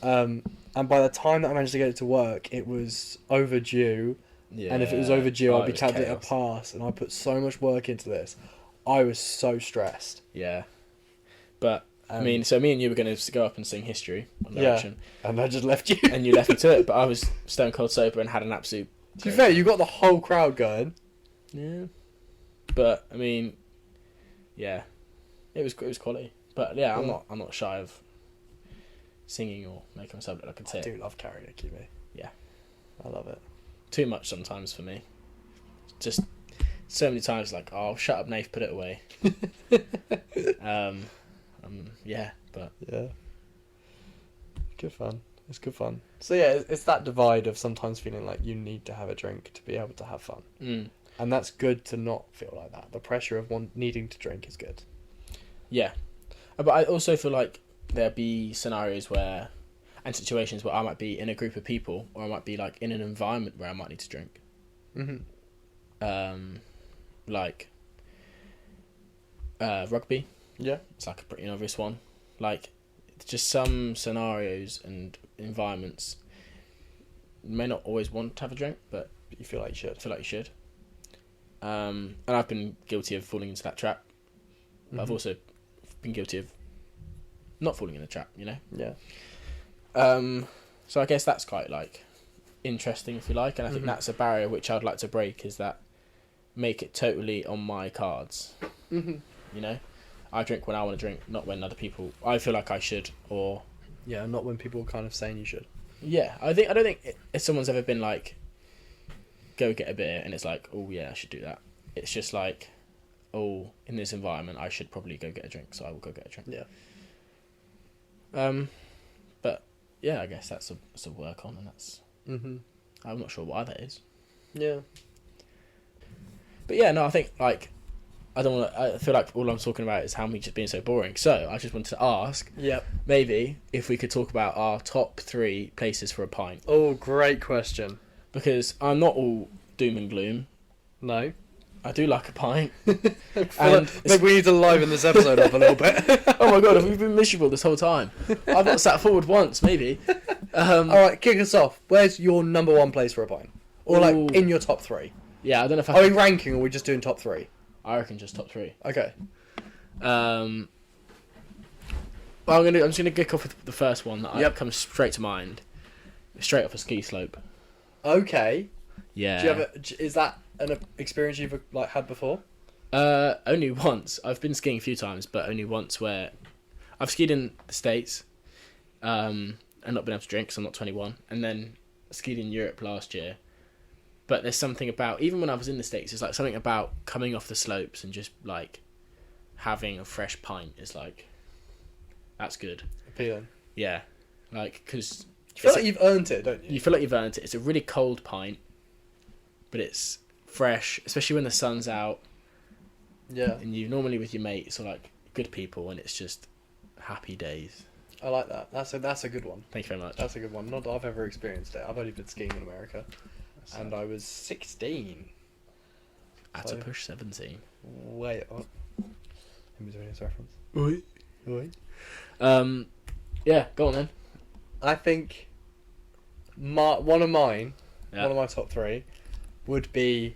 Speaker 1: And by the time that I managed to get it to work, it was overdue. Yeah. And if it was overdue, I'd be tabbed it a pass. And I put so much work into this. I was so stressed.
Speaker 2: Yeah. But I mean, so me and you were going to go up and sing History on Direction.
Speaker 1: Yeah, and I just left you.
Speaker 2: And you left me to it, but I was stone cold sober and had an absolute...
Speaker 1: To be fair, you got the whole crowd going.
Speaker 2: Yeah. But, I mean, yeah, it was quality. But, yeah, I'm not shy of singing or making myself look like a tit.
Speaker 1: I do love karaoke, mate.
Speaker 2: Yeah.
Speaker 1: I love it.
Speaker 2: Too much sometimes for me. Just so many times like, oh, shut up, Nath, put it away. Yeah, but
Speaker 1: yeah, good fun. It's good fun. So yeah, it's that divide of sometimes feeling like you need to have a drink to be able to have fun, and that's good to not feel like that. The pressure of needing to drink is good.
Speaker 2: Yeah, but I also feel like there'll be scenarios where, and situations where I might be in a group of people, or I might be like in an environment where I might need to drink. Like rugby.
Speaker 1: Yeah.
Speaker 2: It's like a pretty obvious one. Like, it's just some scenarios and environments you may not always want to have a drink, but
Speaker 1: You feel like you should.
Speaker 2: I feel like you should. And I've been guilty of falling into that trap. But I've also been guilty of not falling in the trap, you know?
Speaker 1: Yeah.
Speaker 2: So I guess that's quite, like, interesting, if you like. And I think that's a barrier which I'd like to break, is that make it totally on my cards. You know? I drink when I want to drink, not when other people... I feel like I should, or...
Speaker 1: Yeah, not when people are kind of saying you should.
Speaker 2: Yeah, I don't think if someone's ever been like, go get a beer, and it's like, oh yeah, I should do that. It's just like, oh, in this environment, I should probably go get a drink, so I will go get a drink.
Speaker 1: Yeah.
Speaker 2: But yeah, I guess that's a work on, and that's. I'm not sure why that is.
Speaker 1: Yeah.
Speaker 2: But yeah, no, I think like, I feel like all I'm talking about is how me just being so boring. So I just wanted to ask.
Speaker 1: Yep.
Speaker 2: Maybe if we could talk about our top 3 places for a pint.
Speaker 1: Oh, great question.
Speaker 2: Because I'm not all doom and gloom.
Speaker 1: No.
Speaker 2: I do like a pint.
Speaker 1: And maybe we need to liven this episode up a little bit.
Speaker 2: Oh my god, have we been miserable this whole time? I've not sat forward once, maybe.
Speaker 1: Alright, kick us off. Where's your number 1 place for a pint? Or like in your top 3?
Speaker 2: Yeah, I don't know if
Speaker 1: Are we ranking or are we just doing top 3?
Speaker 2: I reckon just top 3.
Speaker 1: Okay.
Speaker 2: Well, I'm just gonna kick off with the first one that comes straight to mind. Straight off a ski slope.
Speaker 1: Okay.
Speaker 2: Yeah.
Speaker 1: Do you have is that an experience you've like had before?
Speaker 2: Only once. I've been skiing a few times, but only once where I've skied in the States, and not been able to drink because I'm not 21, and then skied in Europe last year. But there's something about, even when I was in the States, it's like something about coming off the slopes and just like having a fresh pint is like, that's good.
Speaker 1: Appealing.
Speaker 2: Yeah. Like, because
Speaker 1: you feel like you've earned it, don't you?
Speaker 2: You feel like you've earned it. It's a really cold pint, but it's fresh, especially when the sun's out.
Speaker 1: Yeah.
Speaker 2: And you normally with your mates or like good people, and it's just happy days.
Speaker 1: I like that. That's a good one.
Speaker 2: Thank you very much.
Speaker 1: That's a good one. Not that I've ever experienced it. I've only been skiing in America. And I was 16.
Speaker 2: At a push 17.
Speaker 1: Wait, what? Who's doing his reference?
Speaker 2: Oi. Yeah, go on then.
Speaker 1: I think one of my top 3 would be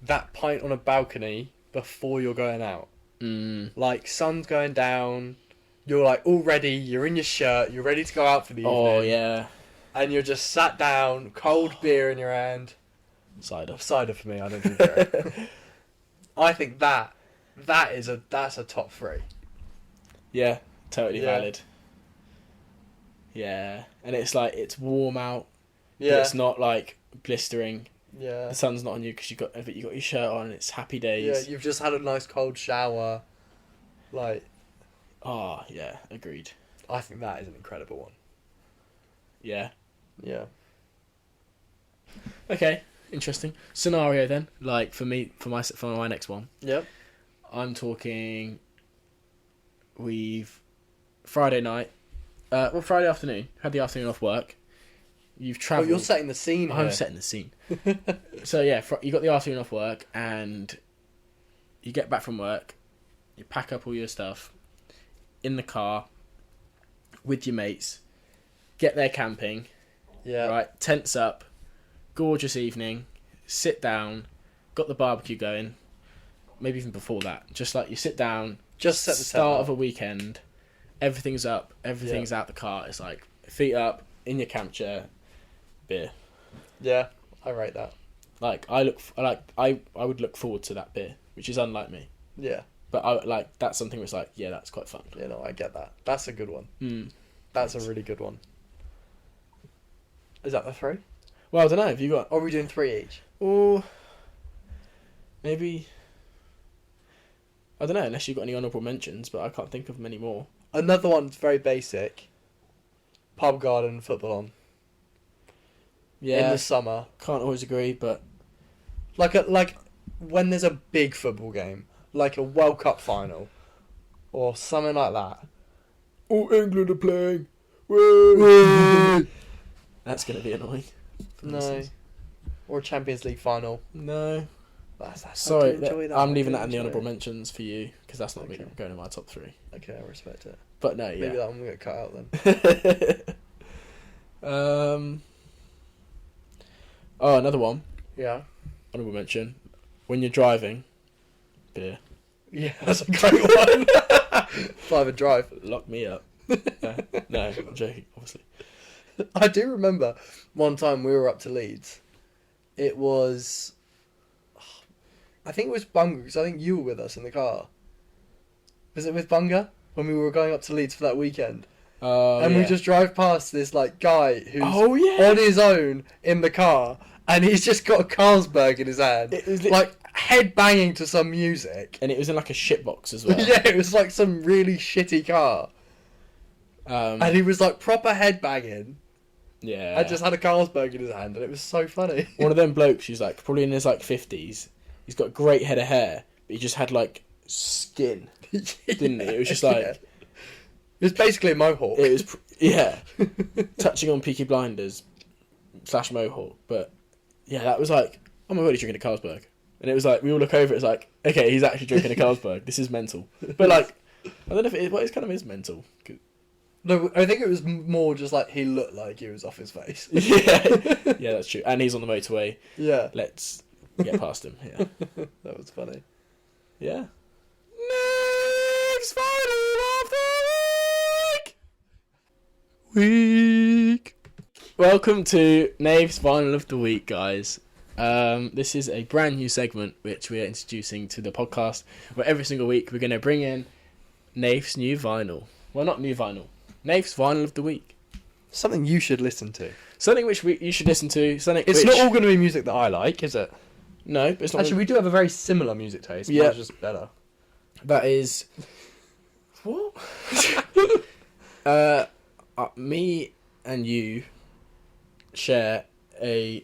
Speaker 1: that pint on a balcony before you're going out. Like, sun's going down, you're like all ready, you're in your shirt, you're ready to go out for the evening.
Speaker 2: Oh, yeah.
Speaker 1: And you're just sat down, cold beer in your hand.
Speaker 2: Cider.
Speaker 1: Cider for me, I don't drink beer. I think that's a top 3.
Speaker 2: Yeah, totally valid. Yeah, and it's like, it's warm out. Yeah. But it's not like blistering.
Speaker 1: Yeah.
Speaker 2: The sun's not on you because you got your shirt on and it's happy days.
Speaker 1: Yeah, you've just had a nice cold shower. Like.
Speaker 2: Oh, yeah, agreed.
Speaker 1: I think that is an incredible one.
Speaker 2: Yeah.
Speaker 1: Yeah.
Speaker 2: Okay, interesting. Scenario then, like for my next one.
Speaker 1: Yep.
Speaker 2: I'm talking. Friday night. Friday afternoon. Had the afternoon off work. You've travelled.
Speaker 1: Oh, you're setting the scene.
Speaker 2: I'm setting the scene. So yeah, you got the afternoon off work, and you get back from work. You pack up all your stuff in the car with your mates. Get there camping.
Speaker 1: Yeah.
Speaker 2: Right. Tents up. Gorgeous evening. Sit down. Got the barbecue going. Maybe even before that. Just like you sit down.
Speaker 1: Just set the
Speaker 2: start of a weekend. Everything's up. Everything's out the car. It's like feet up in your camp chair. Beer.
Speaker 1: Yeah, I rate that.
Speaker 2: Like I would look forward to that beer, which is unlike me.
Speaker 1: Yeah.
Speaker 2: But that's something that's like, yeah, that's quite fun.
Speaker 1: Yeah, no, I get that. That's a good one. That's a really good one. Is that the 3?
Speaker 2: Well, I don't know. Have you got?
Speaker 1: Or are we doing 3 each?
Speaker 2: Or maybe. I don't know. Unless you've got any honourable mentions, but I can't think of many more.
Speaker 1: Another one's very basic. Pub garden, football on.
Speaker 2: Yeah.
Speaker 1: In the summer.
Speaker 2: Can't always agree, but
Speaker 1: like when there's a big football game, like a World Cup final, or something like that,
Speaker 2: All England are playing. Woo! That's going to be annoying.
Speaker 1: No. Or a Champions League final.
Speaker 2: No.
Speaker 1: That's
Speaker 2: Sorry,
Speaker 1: that.
Speaker 2: I'm leaving that in the honourable mentions for you, because that's not going in my top 3.
Speaker 1: Okay, I respect it.
Speaker 2: But no, yeah.
Speaker 1: Maybe that one will get cut out then.
Speaker 2: Oh, another one.
Speaker 1: Yeah.
Speaker 2: Honourable mention. When you're driving, beer.
Speaker 1: Yeah, that's a great one. Fly and drive.
Speaker 2: Lock me up. No, I'm joking, obviously.
Speaker 1: I do remember one time we were up to Leeds. It was... I think it was Bunga, because I think you were with us in the car. Was it with Bunga? When we were going up to Leeds for that weekend? And we just drive past this like guy who's on his own in the car, and he's just got a Carlsberg in his hand,
Speaker 2: it was
Speaker 1: like head banging to some music.
Speaker 2: And it was in like a shitbox as well.
Speaker 1: Yeah, it was like some really shitty car. And he was like proper head banging.
Speaker 2: Yeah.
Speaker 1: I just had a Carlsberg in his hand, and it was so funny.
Speaker 2: One of them blokes who's like probably in his like 50s. He's got a great head of hair, but he just had like skin, didn't he? It was just like...
Speaker 1: Yeah. It was basically a mohawk.
Speaker 2: It was, touching on Peaky Blinders / mohawk. But yeah, that was like, oh my god, he's drinking a Carlsberg. And it was like, we all look over, it's like, okay, he's actually drinking a Carlsberg. This is mental. But like, I don't know if it kind of is mental.
Speaker 1: No, I think it was more just like he looked like he was off his face.
Speaker 2: Yeah, that's true. And he's on the motorway.
Speaker 1: Yeah.
Speaker 2: Let's get past him. Yeah.
Speaker 1: That was funny.
Speaker 2: Yeah. Next final of the week. Welcome to Nave's Final of the Week, guys. This is a brand new segment which we are introducing to the podcast, where every single week we're going to bring in Nave's new vinyl. Well, not new vinyl. Nave's Vinyl of the Week.
Speaker 1: Something you should listen to.
Speaker 2: Something which you should listen to.
Speaker 1: It's not all going to be music that I like, is it?
Speaker 2: No, but it's not.
Speaker 1: Actually, we do have a very similar music taste.
Speaker 2: Yeah.
Speaker 1: Mine's just better.
Speaker 2: That is... What? Me and you share a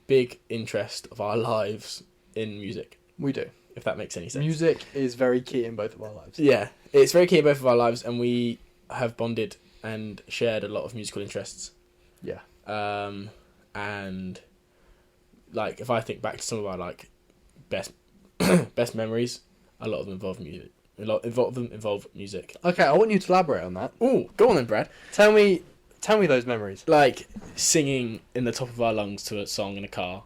Speaker 2: big interest of our lives in music.
Speaker 1: We do.
Speaker 2: If that makes any sense.
Speaker 1: Music is very key in both of our lives.
Speaker 2: Yeah, it's very key in both of our lives, and we have bonded and shared a lot of musical interests.
Speaker 1: Yeah.
Speaker 2: And like, if I think back to some of our like best memories, a lot of them involve music. A lot of them involve music.
Speaker 1: Okay, I want you to elaborate on that.
Speaker 2: Oh, go on then, Brad.
Speaker 1: Tell me those memories.
Speaker 2: Like singing in the top of our lungs to a song in a car,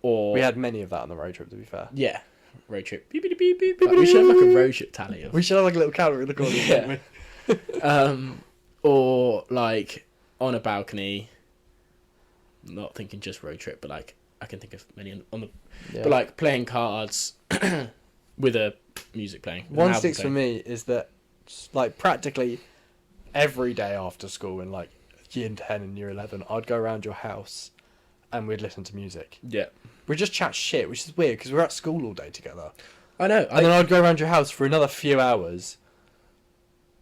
Speaker 2: or
Speaker 1: we had many of that on the road trip. To be fair.
Speaker 2: Yeah, road trip. Beep, beep, beep, beep, beep. Like, we should have like a road trip tally. Of...
Speaker 1: We should have like a little calorie in the corner.
Speaker 2: Yeah. Or like on a balcony. Not thinking just road trip, but like I can think of many on the. Yeah. But like playing cards with a music playing.
Speaker 1: One sticks for me is that like practically every day after school in like year 10 and year 11, I'd go around your house and we'd listen to music.
Speaker 2: Yeah. We'd
Speaker 1: just chat shit, which is weird because we're at school all day together.
Speaker 2: I know.
Speaker 1: And then I'd go around your house for another few hours.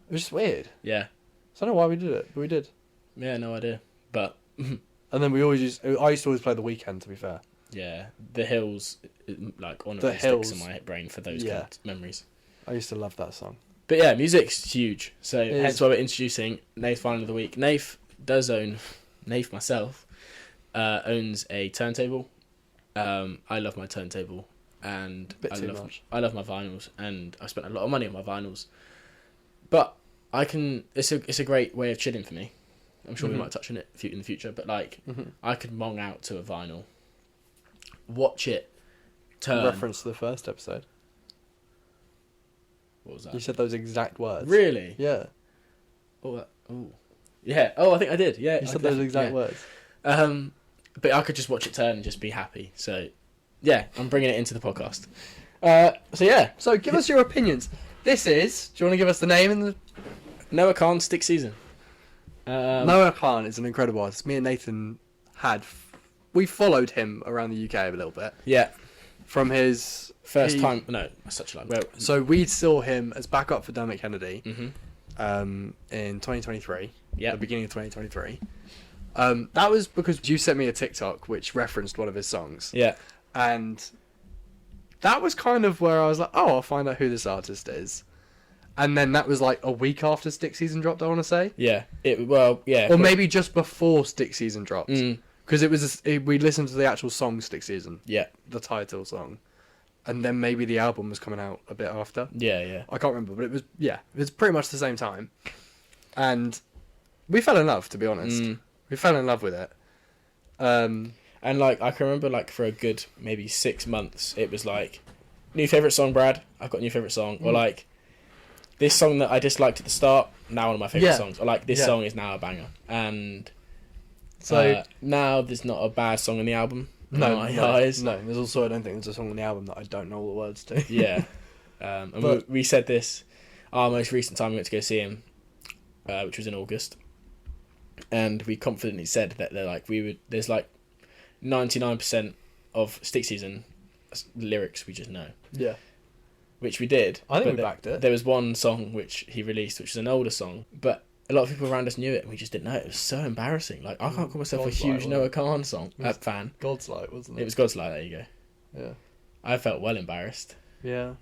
Speaker 1: It was just weird.
Speaker 2: Yeah.
Speaker 1: So I don't know why we did it, but we did.
Speaker 2: Yeah, no idea. But...
Speaker 1: And then I used to always play The Weeknd, to be fair.
Speaker 2: Yeah. The Hills, like, on
Speaker 1: the Hills
Speaker 2: sticks in my brain for those kind of memories.
Speaker 1: I used to love that song.
Speaker 2: But yeah, music's huge. So hence why we're introducing Nate's Final of the Week. Nate does own... Nate, myself, owns a turntable. I love my turntable. And I love my vinyls. And I spent a lot of money on my vinyls. But it's a great way of chilling for me. I'm sure we might touch on it in the future, but like I could mong out to a vinyl, watch it turn.
Speaker 1: Reference to the first episode.
Speaker 2: What was that?
Speaker 1: You said those exact words.
Speaker 2: Really?
Speaker 1: Yeah.
Speaker 2: Oh, yeah. Oh, I think I did. Yeah.
Speaker 1: You said those exact words.
Speaker 2: But I could just watch it turn and just be happy. So, yeah, I'm bringing it into the podcast. So yeah.
Speaker 1: So give us your opinions. This is. Do you want to give us the name and the
Speaker 2: Noah Khan Stick Season?
Speaker 1: Noah Khan is an incredible artist. Me and Nathan we followed him around the UK a little bit.
Speaker 2: Yeah.
Speaker 1: From his
Speaker 2: first time. No, that's such a long. Well,
Speaker 1: so we saw him as backup for Dermot Kennedy. In 2023.
Speaker 2: Yeah.
Speaker 1: The beginning of 2023. That was because you sent me a TikTok which referenced one of his songs.
Speaker 2: Yeah.
Speaker 1: And that was kind of where I was like, oh, I'll find out who this artist is. and then that was like a week after Stick Season dropped, I want to say.
Speaker 2: Yeah.
Speaker 1: Or maybe just before Stick Season dropped.
Speaker 2: Mm.
Speaker 1: Because we listened to the actual song Stick Season.
Speaker 2: Yeah.
Speaker 1: The title song. And then maybe the album was coming out a bit after.
Speaker 2: Yeah.
Speaker 1: I can't remember, but it was pretty much the same time. And we fell in love, to be honest. We fell in love with it.
Speaker 2: And like I can remember, like for a good maybe 6 months, it was like, new favourite song, Brad. I've got a new favourite song. Or like, this song that I disliked at the start, now one of my favourite songs. Or like, this song is now a banger. And so now there's not a bad song in the album.
Speaker 1: No,
Speaker 2: eyes.
Speaker 1: No, there's also, I don't think there's a song on the album that I don't know all the words to.
Speaker 2: Yeah. And we said this, our most recent time we went to go see him, which was in August. And we confidently said that there's like 99% of Stick Season lyrics we just know.
Speaker 1: Yeah.
Speaker 2: Which we did.
Speaker 1: I think we backed it.
Speaker 2: There was one song which he released, which is an older song, but a lot of people around us knew it and we just didn't know it. It was so embarrassing. Like, I can't call myself a huge Noah Khan fan.
Speaker 1: God's Light, wasn't it?
Speaker 2: It was God's Light, there you go.
Speaker 1: Yeah.
Speaker 2: I felt well embarrassed.
Speaker 1: Yeah.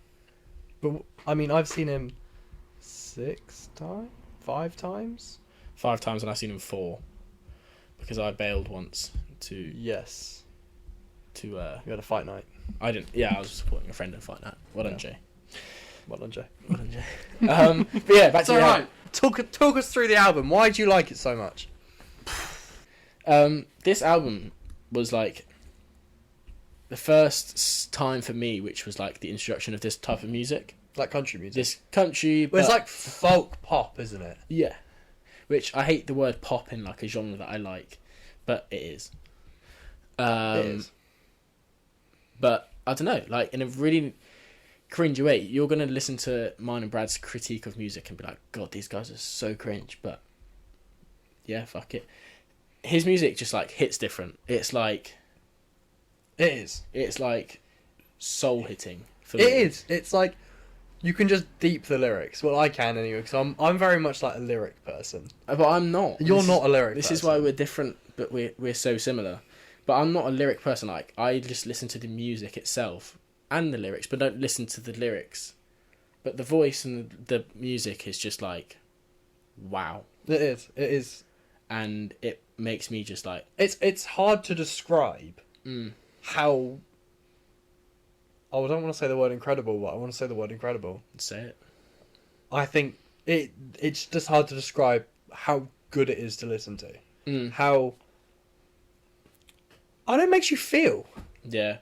Speaker 1: But, I mean, I've seen him 5 times?
Speaker 2: 5 times, and I've seen him 4. Because I bailed once to...
Speaker 1: Yes.
Speaker 2: You
Speaker 1: had a fight night.
Speaker 2: I didn't... Yeah, I was supporting a friend in fight night. Well done, Jay.
Speaker 1: Well done, Jay.
Speaker 2: Well done, Jay. But yeah, back to the album.
Speaker 1: Talk us through the album. Why do you like it so much?
Speaker 2: This album was like the first time for me, which was like the introduction of this type of music.
Speaker 1: Like country music?
Speaker 2: This country...
Speaker 1: Well, it's like folk pop, isn't it?
Speaker 2: Yeah. Which, I hate the word pop in like a genre that I like, but it is.
Speaker 1: It is.
Speaker 2: But, I don't know, like, in a really cringy way, you're going to listen to mine and Brad's critique of music and be like, God, these guys are so cringe, but yeah, fuck it. His music just, like, hits different. It's like...
Speaker 1: It is.
Speaker 2: It's like soul-hitting for me.
Speaker 1: It is. It's like... You can just deep the lyrics. Well, I can anyway, because I'm very much like a lyric person.
Speaker 2: But I'm not.
Speaker 1: You're not a lyric person.
Speaker 2: This is why we're different, but we're so similar. But I'm not a lyric person. Like, I just listen to the music itself and the lyrics, but don't listen to the lyrics. But the voice and the music is just like, wow.
Speaker 1: It is. It is.
Speaker 2: And it makes me just like...
Speaker 1: It's hard to describe how... Oh, I don't want to say the word incredible, but I want to say the word incredible.
Speaker 2: Say it.
Speaker 1: I think it's just hard to describe how good it is to listen to. How... I know it makes you feel.
Speaker 2: Yeah.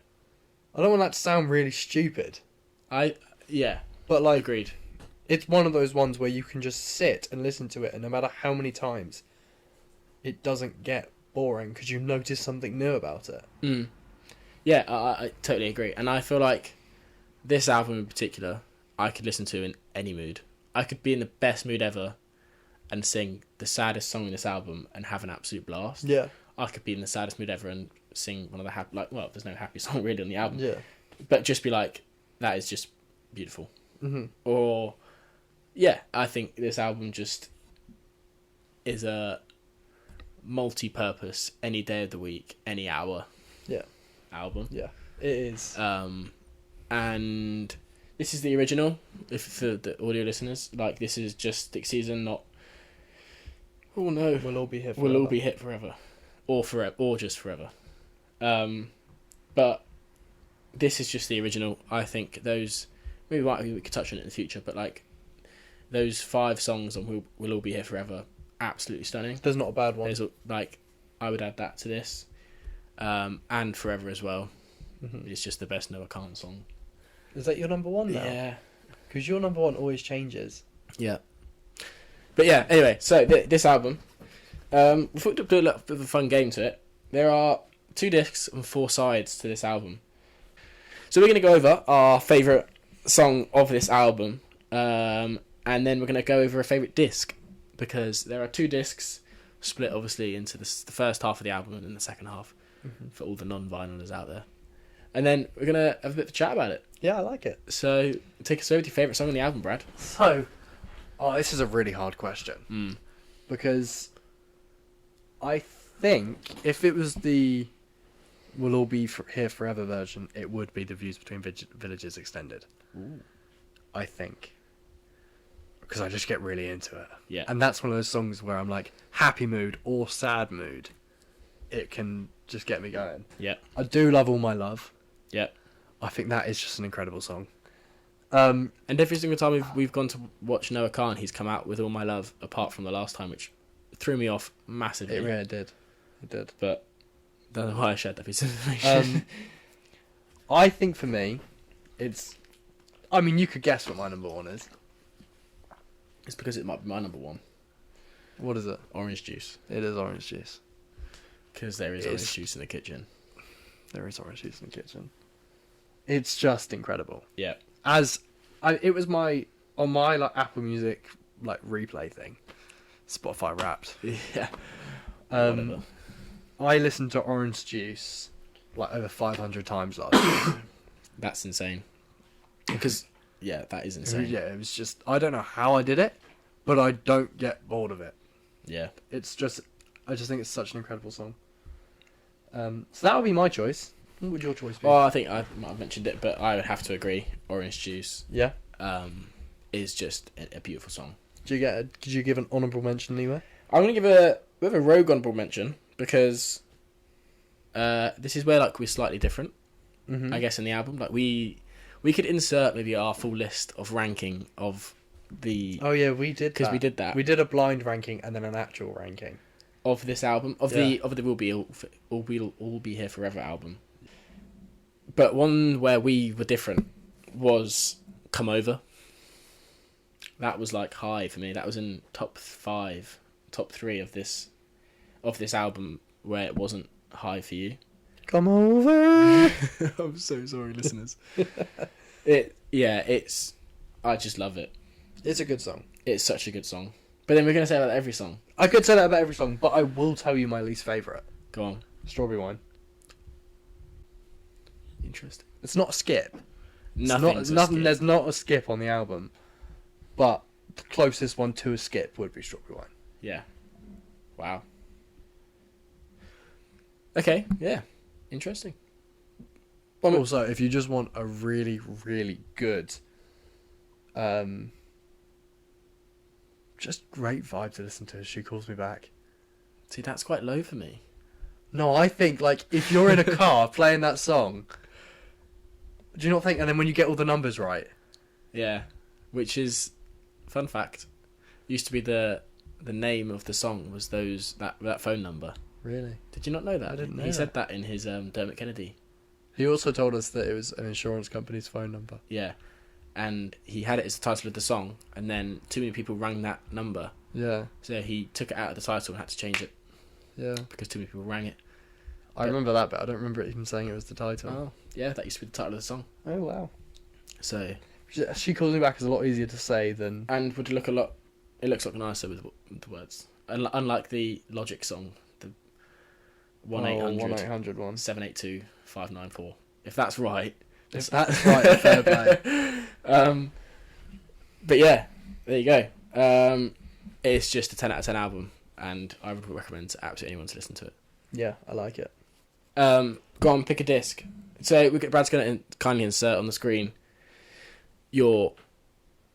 Speaker 1: I don't want that to sound really stupid.
Speaker 2: Yeah.
Speaker 1: But like...
Speaker 2: Agreed.
Speaker 1: It's one of those ones where you can just sit and listen to it, and no matter how many times, it doesn't get boring because you notice something new about it.
Speaker 2: Yeah, I totally agree. And I feel like this album in particular, I could listen to in any mood. I could be in the best mood ever and sing the saddest song in this album and have an absolute blast.
Speaker 1: Yeah.
Speaker 2: I could be in the saddest mood ever and sing one of the happy... Like, well, there's no happy song really on the album.
Speaker 1: Yeah.
Speaker 2: But just be like, that is just beautiful.
Speaker 1: Mm-hmm.
Speaker 2: Or, yeah, I think this album just is a multi-purpose, any day of the week, any hour.
Speaker 1: Yeah.
Speaker 2: Album.
Speaker 1: Yeah, it is.
Speaker 2: And this is the original, if for the audio listeners. Like, this is just Stick Season, not... Oh no.
Speaker 1: We'll all be here forever.
Speaker 2: We'll all be hit forever. Or forever, or just forever. But this is just the original. I think those... Maybe we could touch on it in the future, but like, those 5 songs on We'll All Be Here Forever, absolutely stunning.
Speaker 1: There's not a bad one.
Speaker 2: There's like, I would add that to this. And Forever as well. It's just the best Noah Khan song.
Speaker 1: Is that your number 1 now?
Speaker 2: Yeah.
Speaker 1: Because your number 1 always changes.
Speaker 2: Yeah. But yeah, anyway, so this album, we thought to do a little bit of a fun game to it. There are 2 discs and 4 sides to this album. So we're going to go over our favourite song of this album, and then we're going to go over a favourite disc, because there are 2 discs split obviously into the first half of the album and then the second half. For all the non-vinylers out there. And then we're going to have a bit of a chat about it.
Speaker 1: Yeah, I like it.
Speaker 2: So, take us over to your favourite song on the album, Brad.
Speaker 1: So, this is a really hard question. Because I think if it was the We'll All Be Here Forever version, it would be the Views Between Villages Extended.
Speaker 2: Ooh.
Speaker 1: I think. because I just get really into it.
Speaker 2: Yeah.
Speaker 1: And that's one of those songs where I'm like, happy mood or sad mood, it can just get me going.
Speaker 2: Yeah.
Speaker 1: I do love All My Love.
Speaker 2: Yeah.
Speaker 1: I think that is just an incredible song.
Speaker 2: And every single time we've gone to watch Noah Khan, he's come out with All My Love, apart from the last time, which threw me off massively.
Speaker 1: It really did. It did.
Speaker 2: But don't know why I shared that piece of information.
Speaker 1: I think for me, it's... I mean, you could guess what my number one is.
Speaker 2: It's because it might be my number one.
Speaker 1: What is it?
Speaker 2: Orange juice.
Speaker 1: It is orange juice.
Speaker 2: Because there is orange juice in the kitchen.
Speaker 1: There is orange juice in the kitchen. It's just incredible.
Speaker 2: Yeah.
Speaker 1: It was on my like Apple Music like replay thing, Spotify Wrapped.
Speaker 2: Yeah.
Speaker 1: Whatever. I listened to Orange Juice like over 500 times last year.
Speaker 2: That's insane. Because that is insane.
Speaker 1: Yeah, it was just, I don't know how I did it, but I don't get bored of it.
Speaker 2: Yeah.
Speaker 1: It's just, I just think it's such an incredible song. So that would be my choice. What would your choice be?
Speaker 2: Well, I think I might have mentioned it, but I would have to agree. Orange Juice.
Speaker 1: Yeah.
Speaker 2: Is just a beautiful song.
Speaker 1: Did you give an honourable mention anywhere?
Speaker 2: I'm gonna give a rogue honourable mention because this is where like we're slightly different.
Speaker 1: Mm-hmm.
Speaker 2: I guess in the album, like we could insert maybe our full list of ranking of the.
Speaker 1: Oh yeah, we did
Speaker 2: because we did that.
Speaker 1: We did a blind ranking and then an actual ranking
Speaker 2: of this album of the We'll Be Here Forever album. But one where we were different was Come Over. That was like high for me. That was in top 3 of this album where it wasn't high for you.
Speaker 1: Come over.
Speaker 2: I'm so sorry, listeners. I just love it.
Speaker 1: It's a good song.
Speaker 2: It's such a good song. But then we're gonna say that about every song.
Speaker 1: I could say that about every song, but I will tell you my least favourite.
Speaker 2: Go on.
Speaker 1: Strawberry Wine.
Speaker 2: Interesting.
Speaker 1: It's not a skip.
Speaker 2: Nothing.
Speaker 1: There's not a skip on the album, but the closest one to a skip would be Strawberry Wine.
Speaker 2: Yeah. Wow. Okay. Yeah. Interesting.
Speaker 1: Well, also, if you just want a really, really good, just great vibe to listen to, She Calls Me Back.
Speaker 2: See, that's quite low for me.
Speaker 1: No, I think like if you're in a car playing that song, do you not think? And then when you get all the numbers right,
Speaker 2: yeah, which is fun fact, used to be the name of the song was that phone number.
Speaker 1: Really?
Speaker 2: Did you not know that?
Speaker 1: I didn't know.
Speaker 2: He said that in his Dermot Kennedy.
Speaker 1: He also told us that it was an insurance company's phone number.
Speaker 2: Yeah, and he had it as the title of the song, and then too many people rang that number.
Speaker 1: Yeah.
Speaker 2: So he took it out of the title and had to change it.
Speaker 1: Yeah.
Speaker 2: Because too many people rang it.
Speaker 1: I remember that, but I don't remember it even saying it was the title.
Speaker 2: Oh, yeah, that used to be the title of the song.
Speaker 1: Oh, wow.
Speaker 2: So...
Speaker 1: She Calls Me Back is a lot easier to say than...
Speaker 2: And would look a lot... It looks a lot nicer with the words. Unlike the Logic song, the 1-800
Speaker 1: one.
Speaker 2: 782 594. If that's right.
Speaker 1: If that's right, fair play.
Speaker 2: But yeah, there you go. It's just a 10 out of 10 album, and I would recommend to absolutely anyone to listen to it.
Speaker 1: Yeah, I like it.
Speaker 2: Go on, pick a disc. So Brad's going to kindly insert on the screen your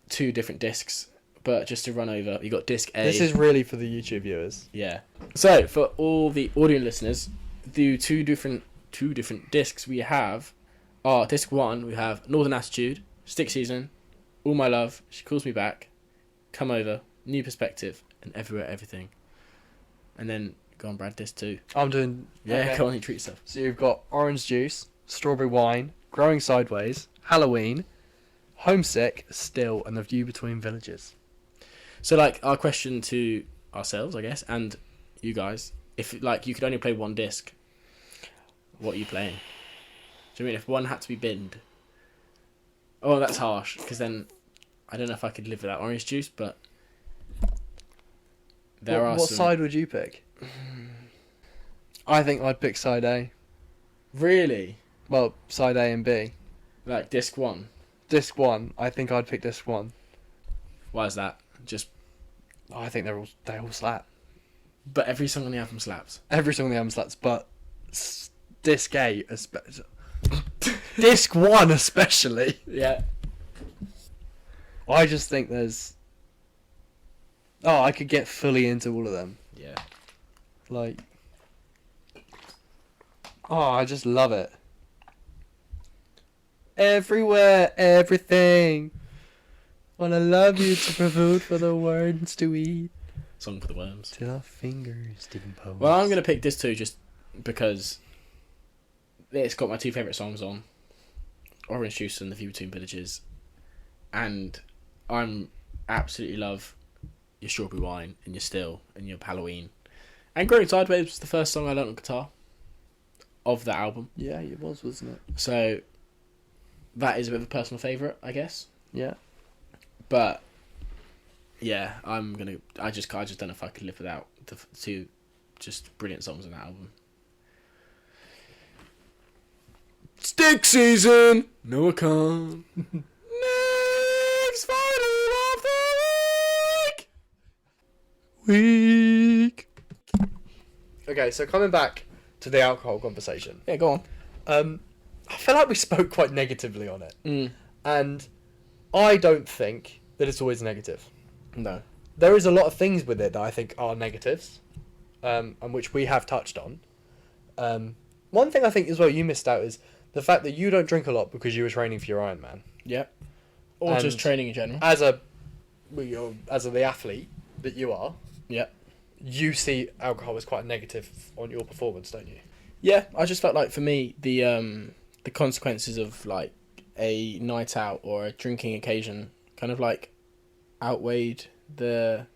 Speaker 2: 2 different discs, but just to run over, you got disc A.
Speaker 1: This is really for the YouTube viewers.
Speaker 2: Yeah. So for all the audio listeners, the two different discs we have are disc 1. We have Northern Attitude, Stick Season, All My Love, She Calls Me Back, Come Over, New Perspective, and Everywhere Everything. And then go on, Brad. Disc 2.
Speaker 1: I'm doing...
Speaker 2: Yeah,
Speaker 1: okay.
Speaker 2: go on, you treat yourself.
Speaker 1: So you've got Orange Juice, Strawberry Wine, Growing Sideways, Halloween, Homesick, Still, and The View Between Villages.
Speaker 2: So, like, our question to ourselves, I guess, and you guys, if, like, you could only play one disc, what are you playing? Do you mean if one had to be binned? Oh, that's harsh, because then I don't know if I could live without Orange Juice, but
Speaker 1: What side would you pick? I think I'd pick side A.
Speaker 2: Really?
Speaker 1: Well, side A and B.
Speaker 2: Like, disc 1?
Speaker 1: Disc 1, I think I'd pick disc 1.
Speaker 2: Why is that? Just...
Speaker 1: I think they all slap.
Speaker 2: But every song on the album slaps.
Speaker 1: Every song on the album slaps, but disc A, disc 1 especially.
Speaker 2: Yeah.
Speaker 1: I just think there's Oh, I could get fully into all of them.
Speaker 2: Yeah.
Speaker 1: Like, oh, I just love it. Everywhere, everything. Wanna love you to provide for the words to eat.
Speaker 2: Song for the worms.
Speaker 1: Till our fingers decompose.
Speaker 2: Well, I'm going to pick this too just because it's got my two favourite songs on. Orange Juice and The View Between Villages. And I'm absolutely love your Strawberry Wine and your Still and your Halloween. And Growing Sideways was the first song I learnt on guitar of that album.
Speaker 1: Yeah, it was, wasn't it?
Speaker 2: So that is a bit of a personal favourite, I guess.
Speaker 1: Yeah.
Speaker 2: But yeah, I just don't know if I could live without the two just brilliant songs on that album. Stick season! No, I can't. Next Friday of the week!
Speaker 1: Okay, so coming back to the alcohol conversation.
Speaker 2: Yeah, go on.
Speaker 1: I feel like we spoke quite negatively on it.
Speaker 2: Mm.
Speaker 1: And I don't think that it's always negative.
Speaker 2: No.
Speaker 1: There is a lot of things with it that I think are negatives, and which we have touched on. One thing I think as well you missed out is the fact that you don't drink a lot because you were training for your Ironman.
Speaker 2: Yeah. Or
Speaker 1: And
Speaker 2: just training in general.
Speaker 1: As the athlete that you are,
Speaker 2: Yeah.
Speaker 1: you see alcohol as quite negative on your performance, don't you?
Speaker 2: Yeah, I just felt like for me the consequences of like a night out or a drinking occasion kind of like outweighed they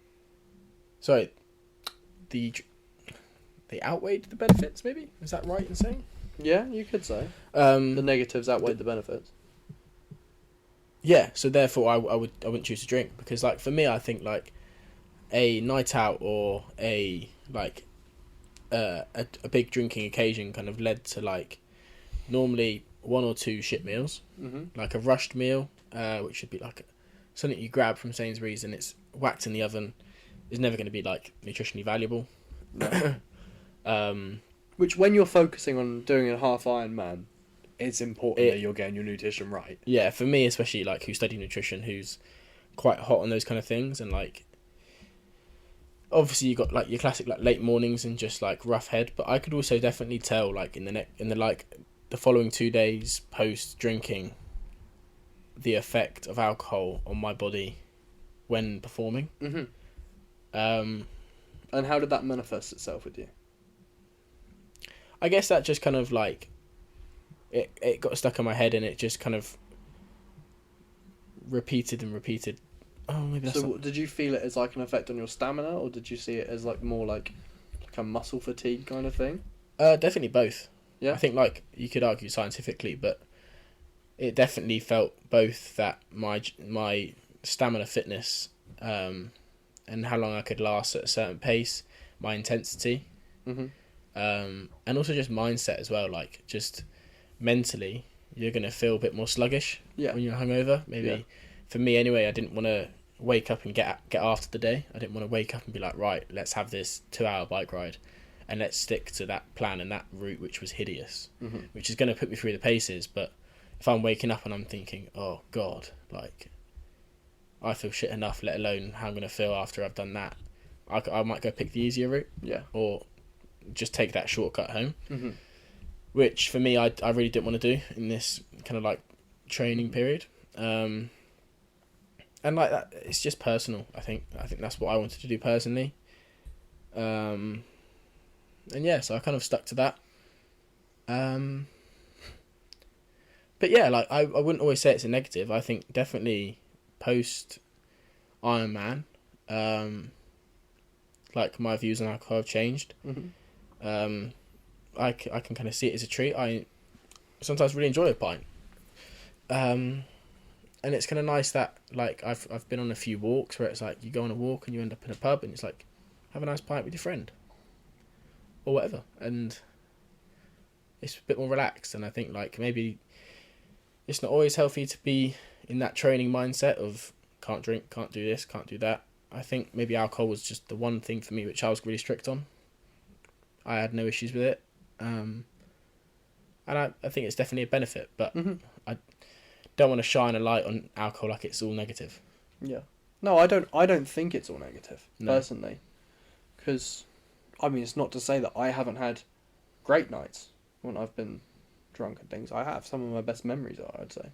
Speaker 2: outweighed the benefits. Maybe is that right in saying?
Speaker 1: Yeah, you could say the negatives outweighed the benefits.
Speaker 2: Yeah, so therefore I wouldn't choose to drink because like for me I think like a night out or a big drinking occasion kind of led to like normally 1 or 2 shit meals, like a rushed meal, which should be like something you grab from Sainsbury's and it's whacked in the oven, is never going to be like nutritionally valuable.
Speaker 1: Which, when you're focusing on doing a half Ironman, it's important that you're getting your nutrition right.
Speaker 2: Yeah, for me especially, like who study nutrition, who's quite hot on those kind of things, and like obviously you got like your classic like late mornings and just like rough head, but I could also definitely tell like in the following 2 days post drinking the effect of alcohol on my body when performing.
Speaker 1: And how did that manifest itself with you?
Speaker 2: I guess that just kind of like it got stuck in my head and it just kind of repeated and repeated. Oh, maybe that's
Speaker 1: so. Did you feel it as like an effect on your stamina, or did you see it as like more like a muscle fatigue kind of thing?
Speaker 2: Definitely both.
Speaker 1: Yeah.
Speaker 2: I think like you could argue scientifically, but it definitely felt both that my stamina, fitness, and how long I could last at a certain pace, my intensity, and also just mindset as well. Like just mentally, you're gonna feel a bit more sluggish when you're hungover. Maybe for me anyway, I didn't want to wake up and get after the day. I didn't want to wake up and be like, right, let's have this 2-hour bike ride, and let's stick to that plan and that route, which was hideous, which is going to put me through the paces. But if I'm waking up and I'm thinking, oh God, like I feel shit enough, let alone how I'm going to feel after I've done that, I might go pick the easier route, or just take that shortcut home, which for me I really didn't want to do in this kind of like training period. And like that, it's just personal. I think that's what I wanted to do personally. And yeah, so I kind of stuck to that. But yeah, like I wouldn't always say it's a negative. I think definitely post Ironman, like my views on alcohol have changed. I can kind of see it as a treat. I sometimes really enjoy a pint. And it's kind of nice that like I've been on a few walks where it's like you go on a walk and you end up in a pub and it's like have a nice pint with your friend or whatever, and it's a bit more relaxed. And I think like maybe it's not always healthy to be in that training mindset of can't drink, can't do this, can't do that. I think maybe alcohol was just the one thing for me which I was really strict on. I had no issues with it, and I think it's definitely a benefit, but I don't want to shine a light on alcohol like it's all negative.
Speaker 1: Yeah. No, I don't think it's all negative,
Speaker 2: No.
Speaker 1: personally. Because, I mean, it's not to say that I haven't had great nights when I've been drunk and things. I have. Some of my best memories are, I'd say.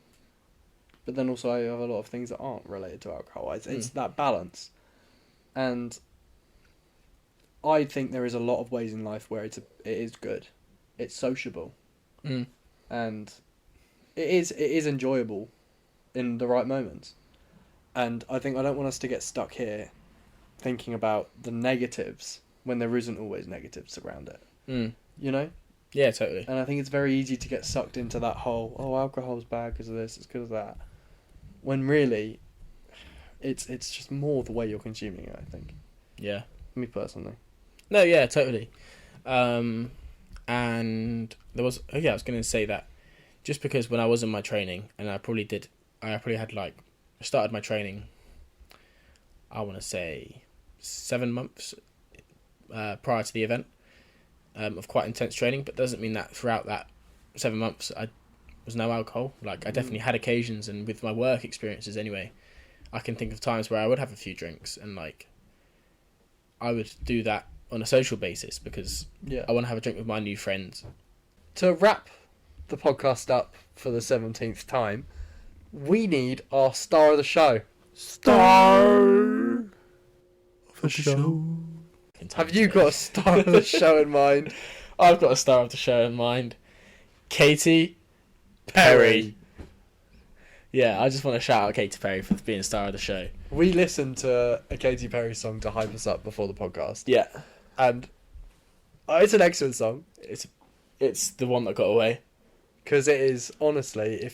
Speaker 1: But then also I have a lot of things that aren't related to alcohol. It's that balance. And I think there is a lot of ways in life where it is good. It's sociable.
Speaker 2: Mm.
Speaker 1: And it is enjoyable in the right moments. And I think I don't want us to get stuck here thinking about the negatives when there isn't always negatives around it.
Speaker 2: Mm.
Speaker 1: You know?
Speaker 2: Yeah, totally.
Speaker 1: And I think it's very easy to get sucked into that whole, oh, alcohol's bad because of this, it's because of that. When really, it's just more the way you're consuming it, I think.
Speaker 2: Yeah.
Speaker 1: Me personally.
Speaker 2: No, yeah, totally. And there was, I was going to say that just because when I was in my training, and I probably had like, I started my training, I want to say 7 months prior to the event of quite intense training, but doesn't mean that throughout that 7 months I was no alcohol. Like I definitely had occasions, and with my work experiences anyway, I can think of times where I would have a few drinks, and like I would do that on a social basis because I want to have a drink with my new friends.
Speaker 1: To wrap the podcast up for the 17th time, we need our star of the show. Star of the show. Have you got a star of the show in mind?
Speaker 2: I've got a star of the show in mind. Katy Perry. Yeah, I just want to shout out Katy Perry for being star of the show.
Speaker 1: We listened to a Katy Perry song to hype us up before the podcast.
Speaker 2: Yeah.
Speaker 1: And it's an excellent song.
Speaker 2: It's the one that got away.
Speaker 1: Because it is, honestly,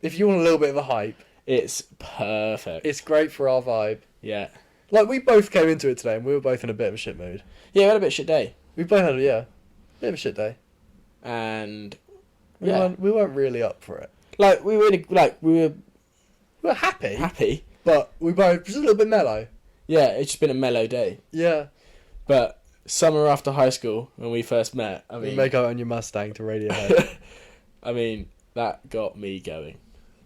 Speaker 1: if you want a little bit of a hype,
Speaker 2: it's perfect.
Speaker 1: It's great for our vibe.
Speaker 2: Yeah.
Speaker 1: Like, we both came into it today and we were both in a bit of a shit mood.
Speaker 2: Yeah, we had a bit of a shit day.
Speaker 1: We both had, bit of a shit day.
Speaker 2: And
Speaker 1: we weren't really up for it.
Speaker 2: Like, we were
Speaker 1: happy.
Speaker 2: Happy.
Speaker 1: But we both just a little bit mellow.
Speaker 2: Yeah, it's just been a mellow day.
Speaker 1: Yeah.
Speaker 2: But summer after high school, when we first met, I mean...
Speaker 1: You make out on your Mustang to Radiohead.
Speaker 2: I mean, that got me going.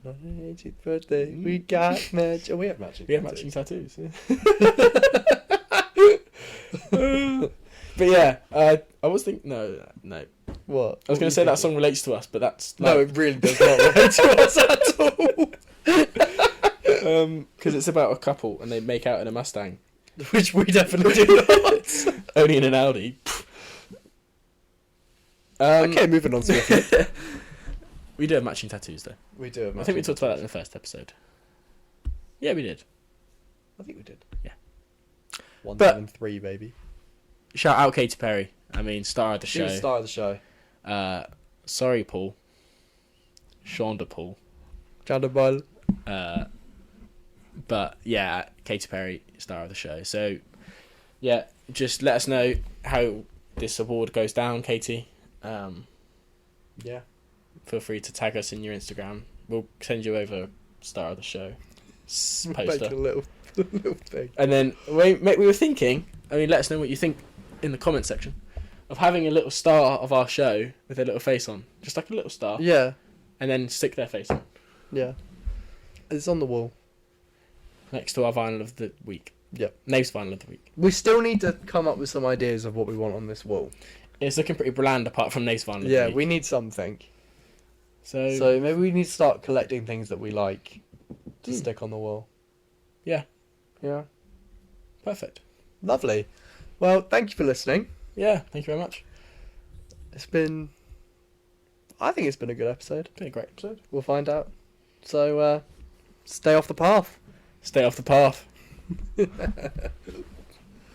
Speaker 1: On your 18th birthday, we got match. Oh, we have matching.
Speaker 2: We have matching tattoos. Yeah. But yeah, I was thinking... No.
Speaker 1: What?
Speaker 2: I was going to say that song relates to us, but that's...
Speaker 1: No, it really does not relate to us at all.
Speaker 2: Because it's about a couple and they make out in a Mustang.
Speaker 1: Which we definitely do not.
Speaker 2: Only in an Audi.
Speaker 1: Okay, moving on swiftly.
Speaker 2: We do have matching tattoos, though.
Speaker 1: We do have matching
Speaker 2: I think we talked about that in the first episode. Yeah, we did.
Speaker 1: I think we did.
Speaker 2: Yeah.
Speaker 1: 173, baby.
Speaker 2: Shout out Katy Perry. I mean, star of the show.
Speaker 1: She was star of the show.
Speaker 2: Sorry, Paul. Shonda Paul.
Speaker 1: Ball.
Speaker 2: But yeah, Katy Perry, star of the show. So yeah, just let us know how this award goes down, Katie.
Speaker 1: Yeah.
Speaker 2: Feel free to tag us in your Instagram. We'll send you over star of the show poster.
Speaker 1: Make a little thing.
Speaker 2: And then we were thinking. I mean, let us know what you think in the comment section of having a little star of our show with a little face on, just like a little star.
Speaker 1: Yeah.
Speaker 2: And then stick their face on.
Speaker 1: Yeah. It's on the wall.
Speaker 2: Next to our vinyl of the week.
Speaker 1: Yep.
Speaker 2: Nave's vinyl of the week.
Speaker 1: We still need to come up with some ideas of what we want on this wall.
Speaker 2: It's looking pretty bland apart from Nave's vinyl of the
Speaker 1: Yeah,
Speaker 2: week.
Speaker 1: we need something.
Speaker 2: So
Speaker 1: maybe we need to start collecting things that we like to stick on the wall.
Speaker 2: Yeah.
Speaker 1: Yeah.
Speaker 2: Perfect.
Speaker 1: Lovely. Well, thank you for listening.
Speaker 2: Yeah, thank you very much.
Speaker 1: I think it's been a good episode.
Speaker 2: Been a great episode.
Speaker 1: We'll find out. So, stay off the path.
Speaker 2: Stay off the path.